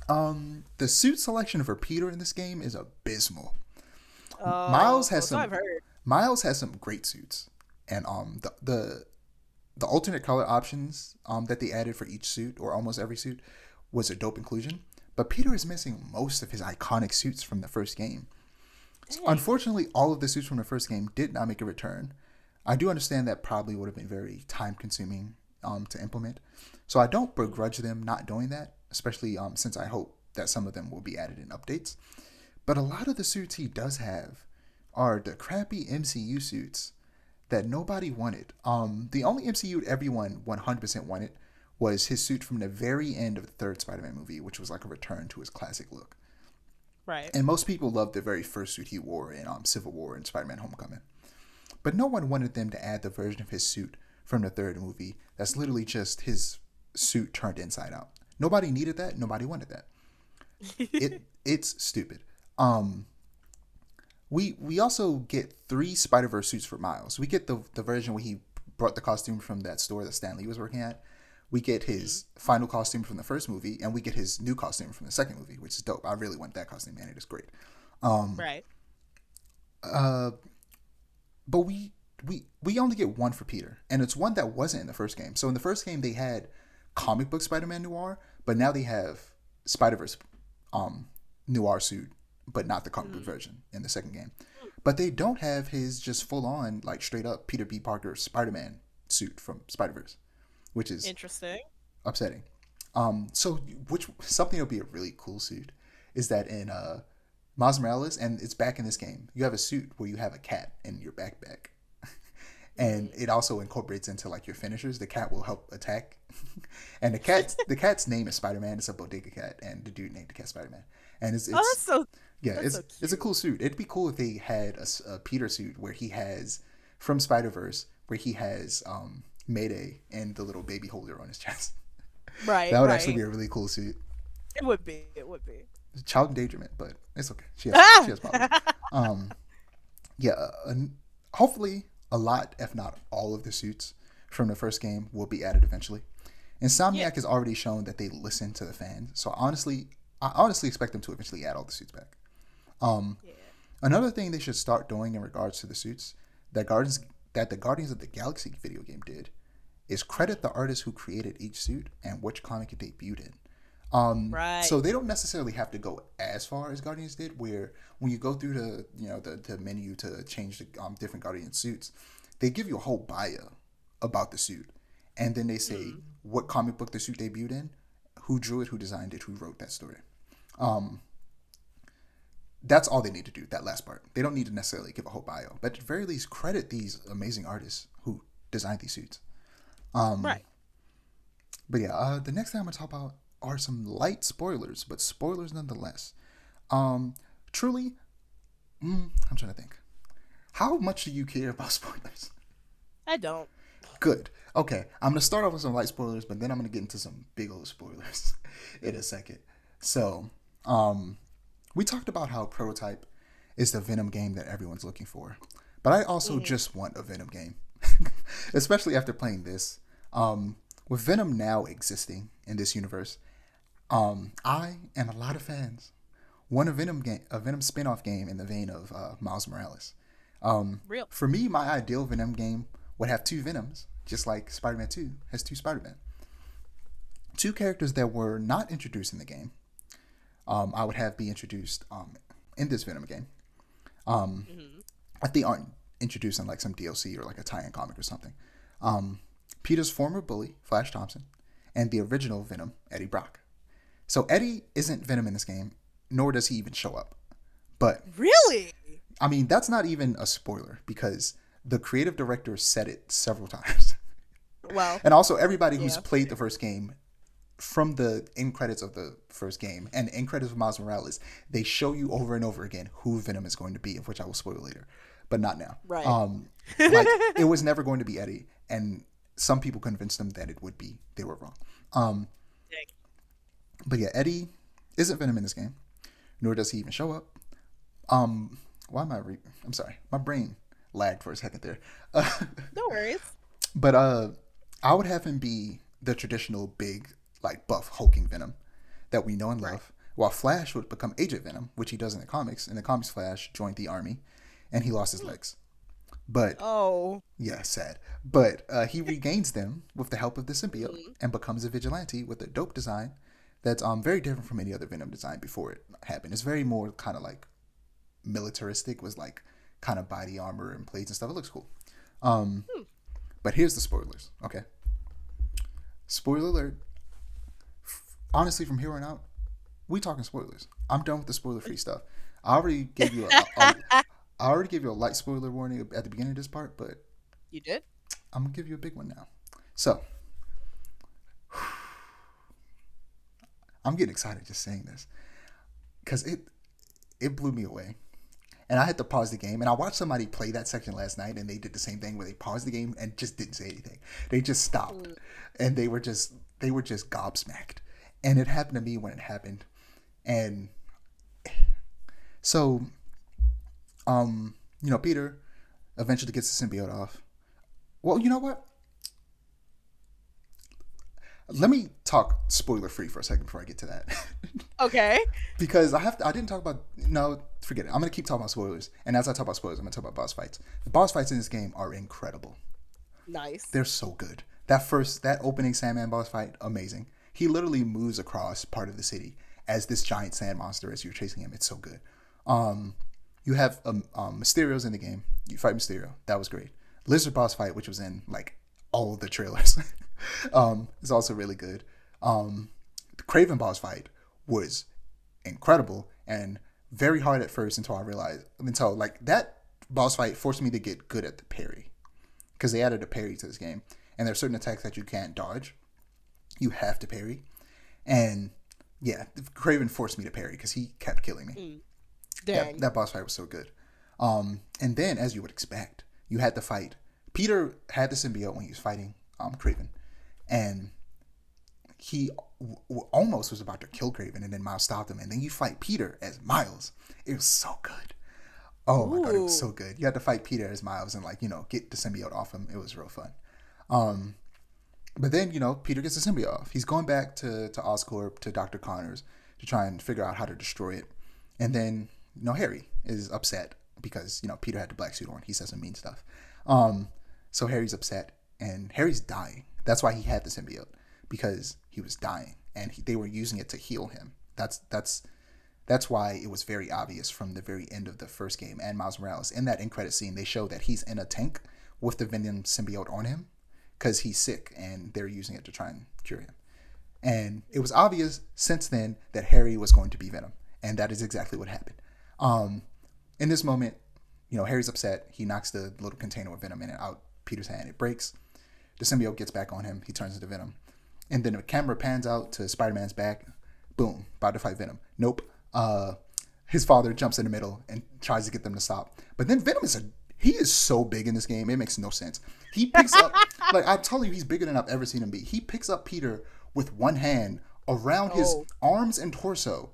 The suit selection for Peter in this game is abysmal. Miles Oh, has so I've some heard. Miles has some great suits, and the alternate color options that they added for each suit or almost every suit was a dope inclusion. But Peter is missing most of his iconic suits from the first game. So Dang. unfortunately, all of the suits from the first game did not make a return. I do understand that probably would have been very time consuming to implement. So I don't Mhm. begrudge them not doing that, especially since I hope that some of them will be added in updates. But a lot of the suits he does have are the crappy MCU suits that nobody wanted. The only MCU everyone 100% wanted was his suit from the very end of the third Spider-Man movie, which was like a return to his classic look. Right. And most people loved the very first suit he wore in Civil War and Spider-Man: Homecoming. But no one wanted them to add the version of his suit from the third movie that's literally just his suit turned inside out. Nobody needed that. Nobody wanted that. It's stupid. Um, we also get 3 Spider Verse suits for Miles. We get the version where he brought the costume from that store that Stan Lee was working at. We get Mm-hmm. his final costume from the first movie, and we get his new costume from the second movie, which is dope. I really want that costume, man. It is great. Right. Uh, but we only get one for Peter, and it's one that wasn't in the first game. So in the first game, they had comic book Spider-Man Noir, but now they have Spider-Verse Noir suit, but not the comic book Mm-hmm. version in the second game. But they don't have his just full on like straight up Peter B. Parker Spider-Man suit from Spider-Verse, which is Interesting. upsetting. So which something that'll be a really cool suit is that in Miles Morales, and it's back in this game, you have a suit where you have a cat in your backpack, and Mm. it also incorporates into like your finishers. The cat will help attack, and the cat's name is Spider Man. It's a bodega cat, and the dude named the cat Spider Man. And Oh, it's yeah, that's so it's a cute. cool suit. It'd be cool if they had a Peter suit where he has from Spider Verse where he has Mayday and the little baby holder on his chest. Right, That would actually right. be a really cool suit. It would be. It would be. Child endangerment, but it's okay. She Ah! has powers. Um, yeah, hopefully a lot, if not all, of the suits from the first game will be added eventually. Yeah. Insomniac has already shown that they listen to the fans, so I honestly expect them to eventually add all the suits back. Um, Yeah. Another thing they should start doing in regards to the suits that the Guardians of the Galaxy video game did is credit the artist who created each suit and which comic it debuted in. Right. So they don't necessarily have to go as far as Guardians did, where when you go through the menu to change the different Guardian suits, they give you a whole bio about the suit, and then they say Mm. what comic book the suit debuted in, who drew it, who designed it, who wrote that story. Um, that's all they need to do. That last part, they don't need to necessarily give a whole bio, but at the very least, credit these amazing artists who designed these suits. Um, Right. but yeah, the next thing I'm gonna talk about are some light spoilers, but spoilers nonetheless. Truly, I'm trying to think. How much do you care about spoilers? I don't. Good. Okay, I'm gonna start off with some light spoilers, but then I'm gonna get into some big old spoilers in a second. So, we talked about how Prototype is the Venom game that everyone's looking for, but I also Hmm. just want a Venom game, especially after playing this. With Venom now existing in this universe, I and a lot of fans want a Venom spin-off game in the vein of Miles Morales. Real. For me, my ideal Venom game would have two Venoms, just like Spider-Man 2 has two Spider-Man. Two characters that were not introduced in the game. I would have be introduced in this Venom game. Hmm. If they aren't introduced in like some DLC or like a tie-in comic or something. Peter's former bully, Flash Thompson, and the original Venom, Eddie Brock. So Eddie isn't Venom in this game, nor does he even show up. But Really? I mean, that's not even a spoiler because the creative director said it several times. Well, And also, everybody who's yeah. played the first game from the end credits of the first game and end credits of Miles Morales, they show you over and over again who Venom is going to be, of which I will spoil later, but not now. Right. Like it was never going to be Eddie, and some people convinced them that it would be. They were wrong. Um, Dang. but yeah, Eddie isn't Venom in this game, nor does he even show up. Why am I? I'm sorry, my brain lagged for a second there. No worries. But I would have him be the traditional big, like buff hulking Venom that we know and Right. love. While Flash would become Agent Venom, which he does in the comics. In the comics, Flash joined the army, and he lost his legs. But Oh. yeah, sad. But he regains them with the help of the symbiote Mhm. and becomes a vigilante with a dope design that's very different from any other Venom design before it happened. It's very more kind of like militaristic, was like kind of body armor and plates and stuff. It looks cool. Um, Hmm. but here's the spoilers. Okay, spoiler alert. Honestly, from here on out, we talking spoilers. I'm done with the spoiler free stuff. I already gave you I already gave you a light spoiler warning at the beginning of this part, but You did? I'm gonna give you a big one now. So I'm getting excited just saying this because it blew me away, and I had to pause the game. And I watched somebody play that section last night, and they did the same thing where they paused the game and just didn't say anything. They just stopped, Mm. and they were just gobsmacked. And it happened to me when it happened, and so Peter eventually gets the symbiote off. Well, you know what? Let me talk spoiler free for a second before I get to that. Okay. Because I didn't talk about, no, forget it. I'm gonna keep talking about spoilers. And as I talk about spoilers, I'm gonna talk about boss fights. The boss fights in this game are incredible. Nice. They're so good. That opening Sandman boss fight, amazing. He literally moves across part of the city as this giant sand monster as you're chasing him. It's so good. You have Mysterio's in the game. You fight Mysterio. That was great. Lizard boss fight, which was in like all of the trailers, is also really good. The Craven boss fight was incredible and very hard at first until like that boss fight forced me to get good at the parry because they added a parry to this game, and there are certain attacks that you can't dodge. You have to parry, and yeah, Craven forced me to parry because he kept killing me. Dang. That boss fight was so good. And then, as you would expect, you had to fight. Peter had the symbiote when he was fighting Craven, and he almost was about to kill Craven, and then Miles stopped him. And then you fight Peter as Miles. It was so good. Oh my god, it was so good. You had to fight Peter as Miles and get the symbiote off him. It was real fun. But then Peter gets the symbiote off. He's going back to Oscorp, to Dr. Connors, to try and figure out how to destroy it. And then Harry is upset because Peter had the black suit on. He says some mean stuff. So Harry's upset, and Harry's dying. That's why he had the symbiote, because he was dying, and they were using it to heal him. That's why it was very obvious from the very end of the first game and Miles Morales. In that end credit scene, they show that he's in a tank with the Venom symbiote on him because he's sick, and they're using it to try and cure him. And it was obvious since then that Harry was going to be Venom, and that is exactly what happened. In this moment, Harry's upset. He knocks the little container with Venom in it out Peter's hand. It breaks. The symbiote gets back on him. He turns into Venom. And then the camera pans out to Spider-Man's back. Boom. About to fight Venom. Nope. His father jumps in the middle and tries to get them to stop. But then Venom he is so big in this game. It makes no sense. He picks up, I'm telling you, he's bigger than I've ever seen him be. He picks up Peter with one hand around his arms and torso.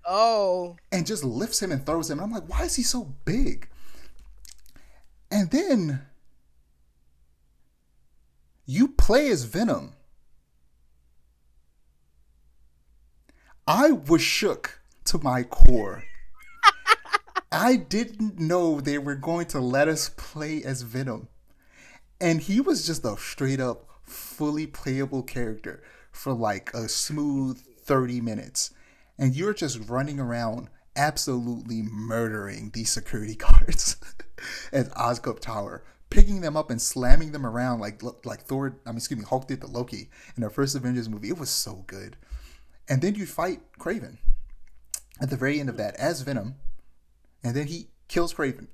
Oh. And just lifts him and throws him. And I'm like, why is he so big? And then you play as Venom. I was shook to my core. I didn't know they were going to let us play as Venom. And he was just a straight up, fully playable character for like a smooth 30 minutes. And you're just running around absolutely murdering these security guards at Oscorp Tower, picking them up and slamming them around like Hulk did to Loki in the first Avengers movie. It was so good. And then you fight Craven at the very end of that as Venom, and then he kills Craven.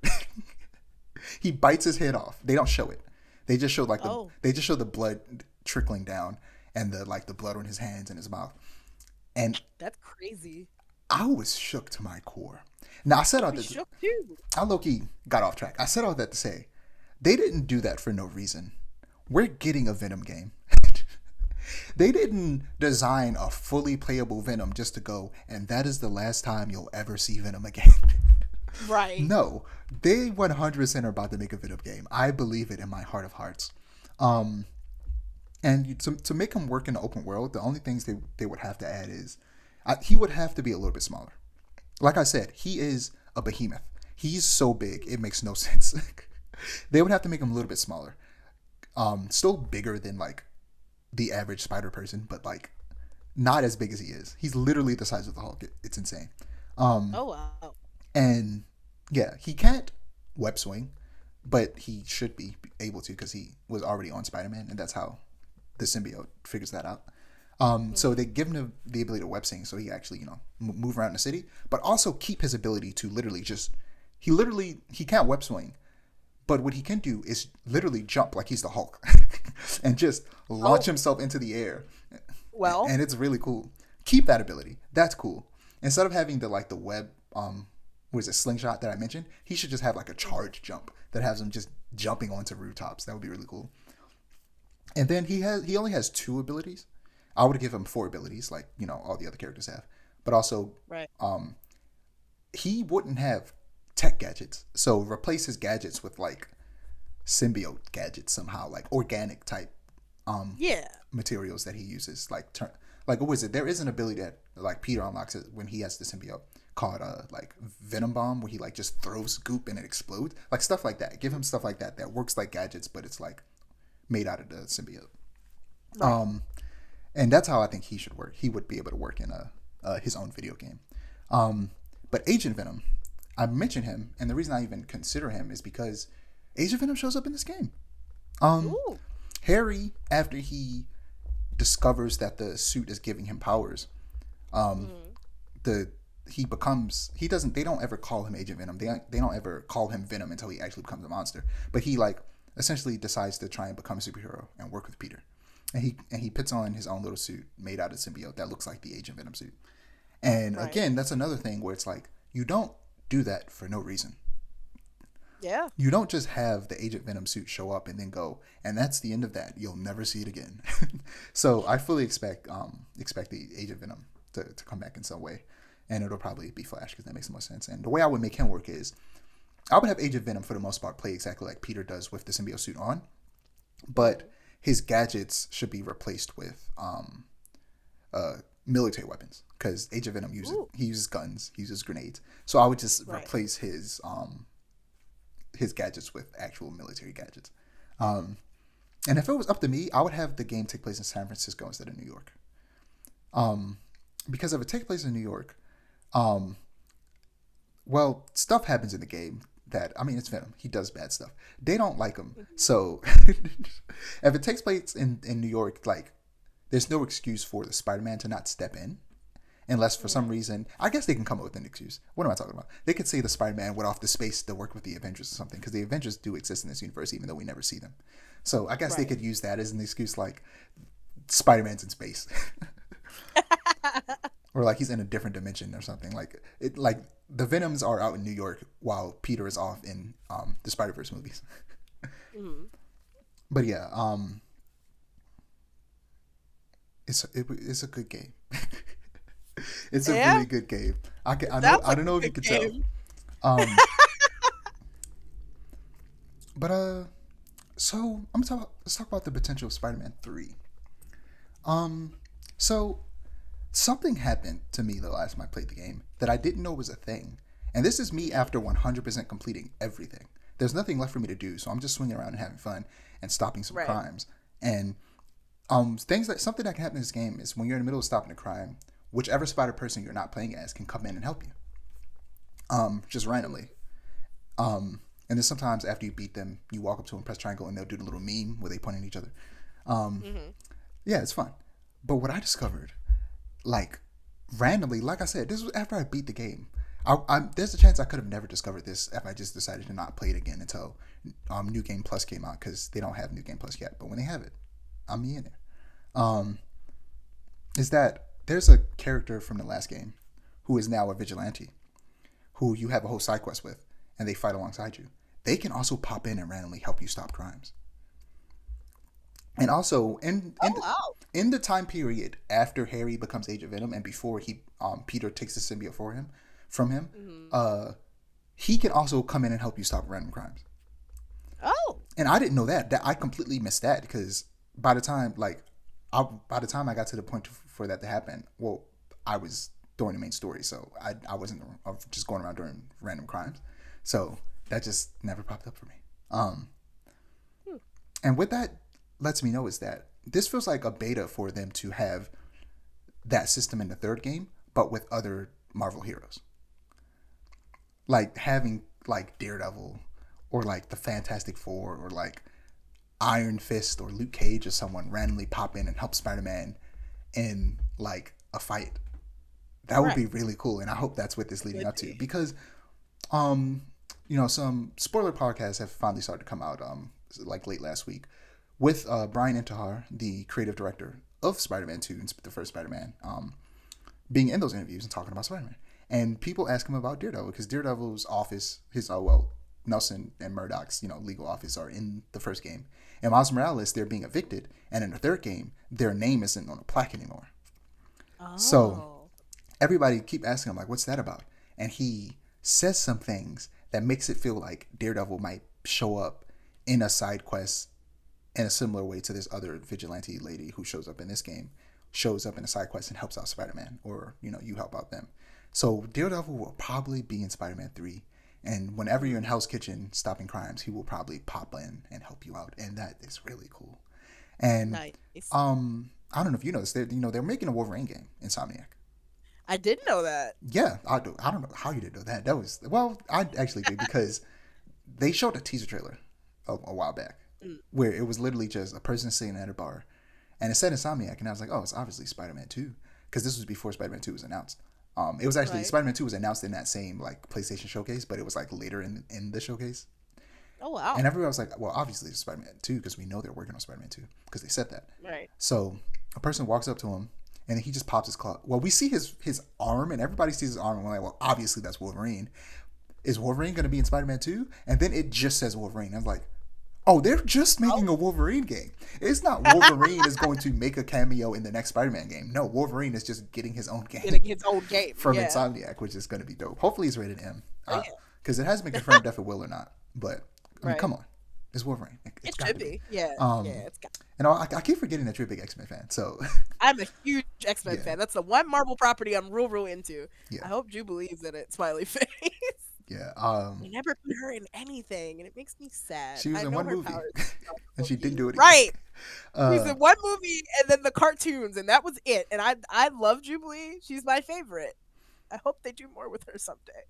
He bites his head off. They don't show it. They just show the blood trickling down and the blood on his hands and his mouth. And that's crazy. I was shook to my core. Now I said all that. Shook too. I low-key got off track. I said all that to say they didn't do that for no reason. We're getting a Venom game. They didn't design a fully playable Venom just to go, and that is the last time you'll ever see Venom again. Right. No, they 100% are about to make a Venom game. I believe it in my heart of hearts. And to make him work in the open world, the only things they would have to add is he would have to be a little bit smaller. Like I said, he is a behemoth. He's so big, it makes no sense. They would have to make him a little bit smaller. Still bigger than the average spider person, but not as big as he is. He's literally the size of the Hulk. It's insane. Oh wow. And yeah, he can't web swing, but he should be able to because he was already on Spider-Man, and that's how the symbiote figures that out. So they give him the ability to web swing, so he actually move around the city, but also keep his ability to he can't web swing, but what he can do is literally jump like he's the Hulk and just launch himself into the air. Well, and it's really cool. Keep that ability. That's cool. Instead of having the web slingshot that I mentioned, he should just have a charge jump that has him just jumping onto rooftops. That would be really cool. And then he only has 2 abilities. I would give him 4 abilities all the other characters have. But also right. He wouldn't have tech gadgets. So replace his gadgets with symbiote gadgets somehow, like organic type Yeah. materials that he uses. Like what was it? There is an ability that like Peter unlocks it when he has the symbiote called like Venom Bomb, where he like just throws goop and it explodes, like stuff like that. Give him stuff like that that works like gadgets, but it's like made out of the symbiote. Right. And that's how I think he should work. He would be able to work in his own video game. But Agent Venom, I mentioned him, and the reason I even consider him is because Agent Venom shows up in this game. Ooh. Harry, after he discovers that the suit is giving him powers, the he doesn't, they don't ever call him Agent Venom. They don't ever call him Venom until he actually becomes a monster. But he like essentially decides to try and become a superhero and work with Peter. And he puts on his own little suit made out of symbiote that looks like the Agent Venom suit. And Right. again, that's another thing where it's like you don't do that for no reason. Yeah. You don't just have the Agent Venom suit show up and then go, and that's the end of that. You'll never see it again. So I fully expect the Agent Venom to come back in some way, and it'll probably be Flash because that makes the most sense. And the way I would make him work is, I would have Agent Venom for the most part play exactly like Peter does with the symbiote suit on, but his gadgets should be replaced with military weapons because Agent Venom uses guns, he uses grenades. So I would just replace his gadgets with actual military gadgets. And if it was up to me, I would have the game take place in San Francisco instead of New York. Because if it takes place in New York, well, stuff happens in the game that, I mean, it's Venom. He does bad stuff. They don't like him. So if it takes place in New York, like, there's no excuse for the Spider-Man to not step in. Unless for some reason, I guess they can come up with an excuse. What am I talking about? They could say the Spider-Man went off to space to work with the Avengers or something, because the Avengers do exist in this universe, even though we never see them. So I guess they could use that as an excuse, like Spider-Man's in space, or like he's in a different dimension or something. Like the Venoms are out in New York while Peter is off in the Spider-Verse movies. But yeah, it's a good game. It's a really good game. I don't know if you could tell. But so let's talk about the potential of Spider-Man 3. So something happened to me the last time I played the game that I didn't know was a thing. And this is me after 100% completing everything. There's nothing left for me to do, so I'm just swinging around and having fun and stopping some crimes. And something that can happen in this game is when you're in the middle of stopping a crime, whichever spider person you're not playing as can come in and help you. Just randomly. And then sometimes after you beat them, you walk up to them, press triangle, and they'll do the little meme where they point at each other. Yeah, it's fun. But what I discovered, like, randomly, like I said, this was after I beat the game. There's a chance I could have never discovered this if I just decided to not play it again until New Game Plus came out, because they don't have New Game Plus yet. But when they have it, I'm in there. Is that there's a character from the last game who is now a vigilante, who you have a whole side quest with, and they fight alongside you. They can also pop in and randomly help you stop crimes. And also in the time period after Harry becomes Agent Venom and before Peter takes the symbiote from him, he can also come in and help you stop random crimes. Oh. And I didn't know that. I completely missed that, because by the time I got to the point for that to happen, well, I was during the main story, so I wasn't just going around doing random crimes. So that just never popped up for me. And what that lets me know is that this feels like a beta for them to have that system in the third game, but with other Marvel heroes. Like having like Daredevil or like the Fantastic Four or like Iron Fist or Luke Cage or someone randomly pop in and help Spider-Man in like a fight. That would be really cool, and I hope that's what this is leading up to, because some spoiler podcasts have finally started to come out like late last week with Brian Intihar, the creative director of Spider-Man 2 and the first Spider-Man, being in those interviews and talking about Spider-Man. And people ask him about Daredevil, because Daredevil's office, Nelson and Murdoch's, legal office are in the first game. And Miles Morales, they're being evicted, and in the third game, their name isn't on a plaque anymore. Oh. So everybody keep asking him, like, what's that about? And he says some things that makes it feel like Daredevil might show up in a side quest in a similar way to this other vigilante lady who shows up in this game, shows up in a side quest and helps out Spider-Man, or you help out them. So Daredevil will probably be in Spider-Man 3, and whenever you're in Hell's Kitchen stopping crimes, he will probably pop in and help you out, and that is really cool. And Nice. I don't know if you know this, they're making a Wolverine game, Insomniac. I didn't know that. Yeah, I do. I don't know how you didn't know that. That was, well, I actually did because they showed a teaser trailer a while back where it was literally just a person sitting at a bar, and it said Insomniac, and I was like, oh, it's obviously Spider-Man 2, because this was before Spider-Man 2 was announced. It was actually Right. Spider-Man 2 was announced in that same like PlayStation showcase, but it was like later in the showcase, Oh wow. and everyone was like, well, obviously it's Spider-Man 2 because we know they're working on Spider-Man 2 because they said that. Right. So a person walks up to him, and he just pops his claw. Well, we see his arm, and everybody sees his arm, and we're like, well, obviously that's Wolverine. Is Wolverine going to be in Spider-Man 2? And then it just says Wolverine. I was like, oh, they're just making a Wolverine game. It's not Wolverine is going to make a cameo in the next Spider-Man game. No, Wolverine is just getting his own game Getting his own game from yeah. Insomniac, which is going to be dope. Hopefully he's rated M. Yeah. Because it hasn't been confirmed if it will or not. But, I mean, Right. come on. It's Wolverine. It gotta should be. Yeah. It's got. And I keep forgetting that you're a big X-Men fan. So, I'm a huge X-Men Yeah. fan. That's the one Marvel property I'm real into. Yeah. I hope Jubilee's in it. Smiley face. yeah. They never put her in anything, and it makes me sad. She was I in know one her movie, powers are and she didn't do it. Right. Again. She's in one movie and then the cartoons, and that was it. And I love Jubilee. She's my favorite. I hope they do more with her someday.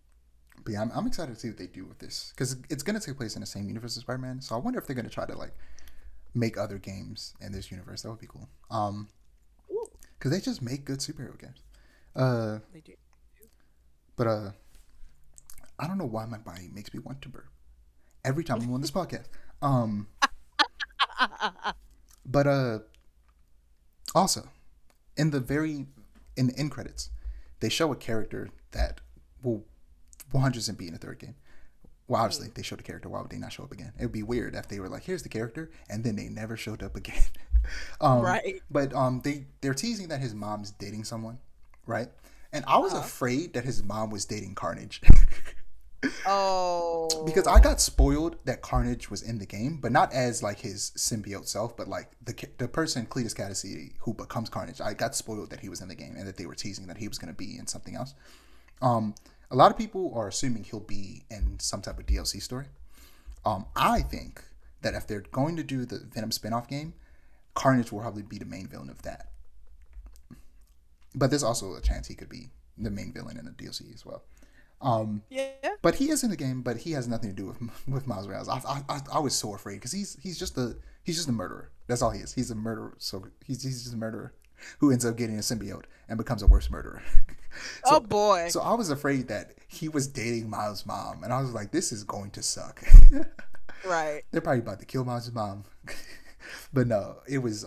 But yeah, I'm excited to see what they do with this because it's going to take place in the same universe as Spider-Man. So I wonder if they're going to try to like make other games in this universe. That would be cool. Because they just make good superhero games. They do. But I don't know why my body makes me want to burp every time I'm on this podcast. But also in the end credits, they show a character that will 100% be in the third game. Well, obviously they showed the character. Why would they not show up again? It would be weird if they were like, "Here's the character," and then they never showed up again. Right. But they're teasing that his mom's dating someone, right? And I was afraid that his mom was dating Carnage. Oh. Because I got spoiled that Carnage was in the game, but not as like his symbiote self, but like the person Cletus Cassidy who becomes Carnage. I got spoiled that he was in the game and that they were teasing that he was going to be in something else. A lot of people are assuming he'll be in some type of DLC story. I think that if they're going to do the Venom spinoff game, Carnage will probably be the main villain of that. But there's also a chance he could be the main villain in the DLC as well. Yeah. But he is in the game, but he has nothing to do with Miles Morales. I was so afraid because he's just a murderer. That's all he is. He's a murderer. So he's just a murderer who ends up getting a symbiote and becomes a worse murderer. Oh boy. So I was afraid that he was dating Miles' mom, and I was like, this is going to suck. Right. They're probably about to kill Miles' mom. But no, it was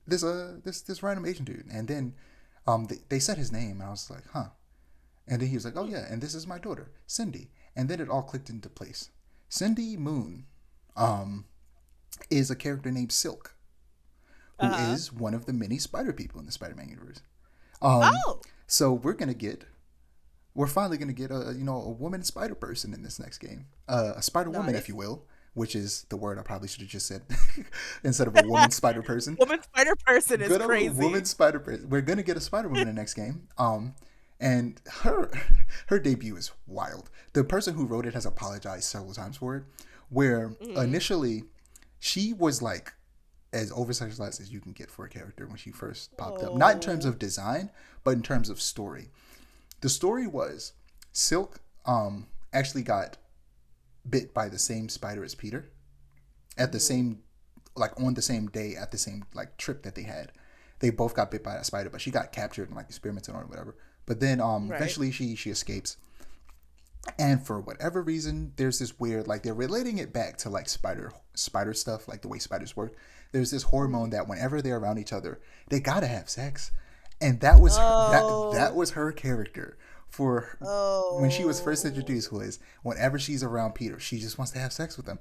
this random Asian dude, and then they said his name, and I was like, huh. And then he was like, oh yeah, and this is my daughter, Cindy. And then it all clicked into place. Cindy Moon is a character named Silk, who is one of the many spider people in the Spider-Man universe. So we're finally gonna get a woman spider person in this next game, a spider woman, if you will, which is the word I probably should have just said instead of a woman spider person. Woman spider person is Good crazy. Woman spider person. We're gonna get a spider woman in the next game. And her debut is wild. The person who wrote it has apologized several times for it. Where initially she was like as over sexualized as you can get for a character when she first popped up. Not in terms of design, but in terms of story. The story was Silk actually got bit by the same spider as Peter at the same, like on the same day at the same like trip that they had. They both got bit by that spider, but she got captured and like experimented on or whatever. But then eventually she escapes. And for whatever reason, there's this weird, like they're relating it back to like spider stuff, like the way spiders work. There's this hormone that whenever they're around each other, they gotta have sex. And that was that was her character for when she was first introduced, was whenever she's around Peter, she just wants to have sex with him.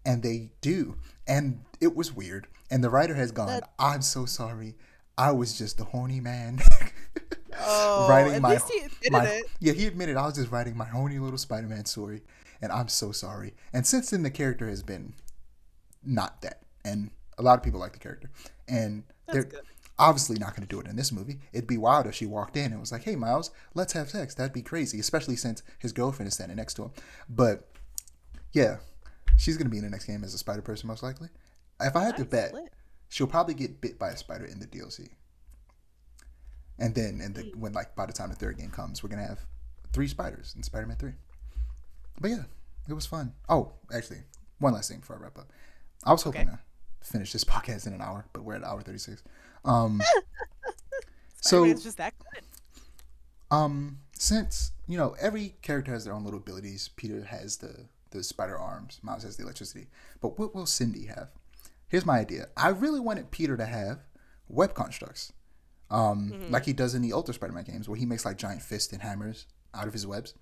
And they do. And it was weird. And the writer has gone, I'm so sorry. I was just a horny man. At least he admitted it. Yeah, he admitted I was just writing my horny little Spider-Man story. and I'm so sorry. And since then, the character has been not that, and a lot of people like the character, and That's they're good. obviously not going to do it in this movie. It'd be wild if she walked in and was like, "Hey, Miles, let's have sex." That'd be crazy, especially since his girlfriend is standing next to him. But yeah, she's going to be in the next game as a spider person, most likely. If I had to Nice. bet, Lit. she'll probably get bit by a spider in the DLC. And then, when like by the time the third game comes, we're gonna have 3 spiders in Spider-Man 3. But yeah, it was fun. Oh, actually, one last thing before I wrap up. I was hoping Okay. to finish this podcast in an hour, but we're at hour 36. Um, Spider-Man's so just that good. since every character has their own little abilities, Peter has the spider arms, Miles has the electricity. But what will Cindy have? Here's my idea. I really wanted Peter to have web constructs. Like he does in the older Spider-Man games, where he makes like giant fists and hammers out of his webs.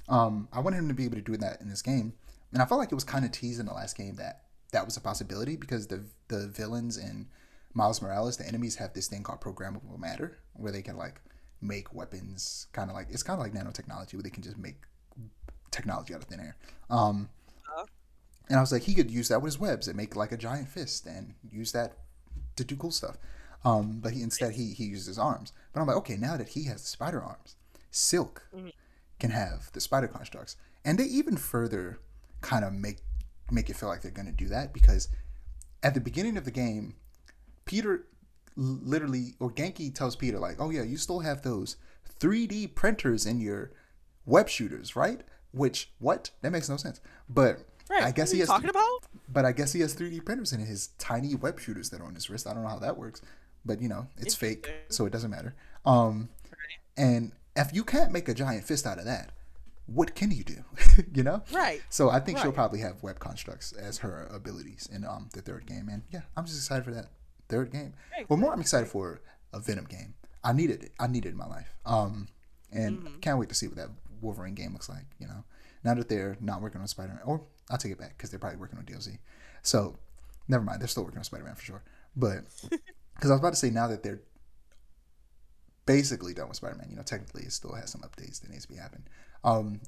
I wanted him to be able to do that in this game, and I felt like it was kind of teased in the last game that that was a possibility because the villains in Miles Morales, the enemies have this thing called programmable matter, where they can like make weapons, it's kind of like nanotechnology, where they can just make technology out of thin air. Uh, And I was like, he could use that with his webs and make like a giant fist and use that to do cool stuff. But he used his arms. But I'm like, okay, now that he has the spider arms, Silk mhm. can have the spider constructs, and they even further kind of make it feel like they're gonna do that because at the beginning of the game, Peter literally or Genki tells Peter like, oh yeah, you still have those 3D printers in your web shooters, right? Which what? That makes no sense. But Right. I What guess are he you has. talking about? But I guess he has 3D printers in his tiny web shooters that are on his wrist. I don't know how that works, but it's fake, Interesting. so it doesn't matter. Um, and if you can't make a giant fist out of that, what can you do? you know. Right. So I think she'll Right. probably have web constructs as her abilities in the third game. And yeah, I'm just excited for that third game. Very Well, more excited. I'm excited for a Venom game. I needed it. I needed it in my life. And Mm-hmm. can't wait to see what that Wolverine game looks like. Now that they're not working on Spider-Man, or I'll take it back because they're probably working on DLC. So never mind, they're still working on Spider-Man for sure. But because I was about to say now that they're basically done with Spider-Man, technically it still has some updates that needs to be happening.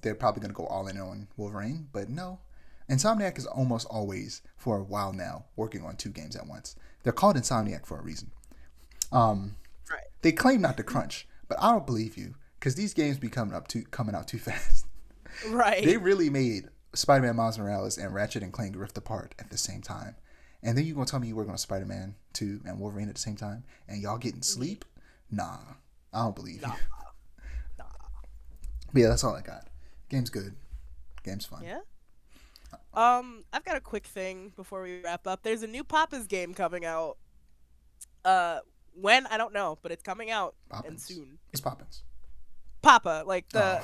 They're probably going to go all in on Wolverine, but no. Insomniac is almost always, for a while now, working on 2 games at once. They're called Insomniac for a reason. Right. They claim not to crunch, but I don't believe you because these games be coming out too fast. They Right. really made Spider-Man Miles Morales and Ratchet and Clank Rift Apart at the same time. And then you gonna tell me you work on Spider-Man 2 and Wolverine at the same time and y'all getting sleep? Nah, I don't believe you. Nah. Nah. But yeah, that's all I got. Game's good. Game's fun. Yeah. I've got a quick thing before we wrap up. There's a new Papa's game coming out. Uh, when I don't know, but it's coming out and Poppins. soon. It's Poppins. Papa, like Oh.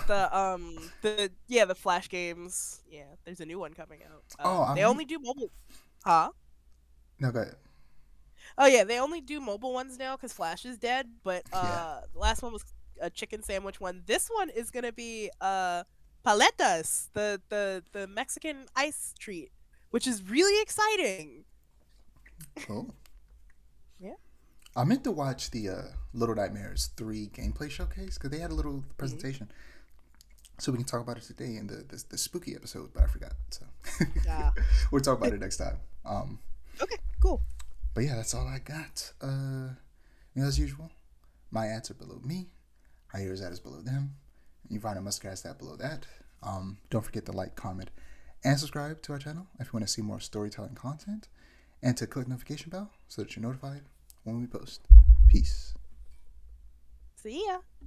the Flash games. Yeah, there's a new one coming out. Oh, They only do mobile. Huh? no, go ahead. Oh yeah, they only do mobile ones now because Flash is dead. But Yeah. the last one was a chicken sandwich one. This one is gonna be paletas, the Mexican ice treat, which is really exciting. Cool. Yeah. I meant to watch the Little Nightmares 3 gameplay showcase because they had a little Mhm. presentation. So we can talk about it today in the spooky episode, but I forgot. So Yeah. we'll talk about it next time. Okay. Cool. But yeah, that's all I got. As usual, my ads are below me. Aiara's ad is below them. You find a Muskrat's ad below that. Don't forget to like, comment, and subscribe to our channel if you want to see more storytelling content, and to click notification bell so that you're notified when we post. Peace. See ya.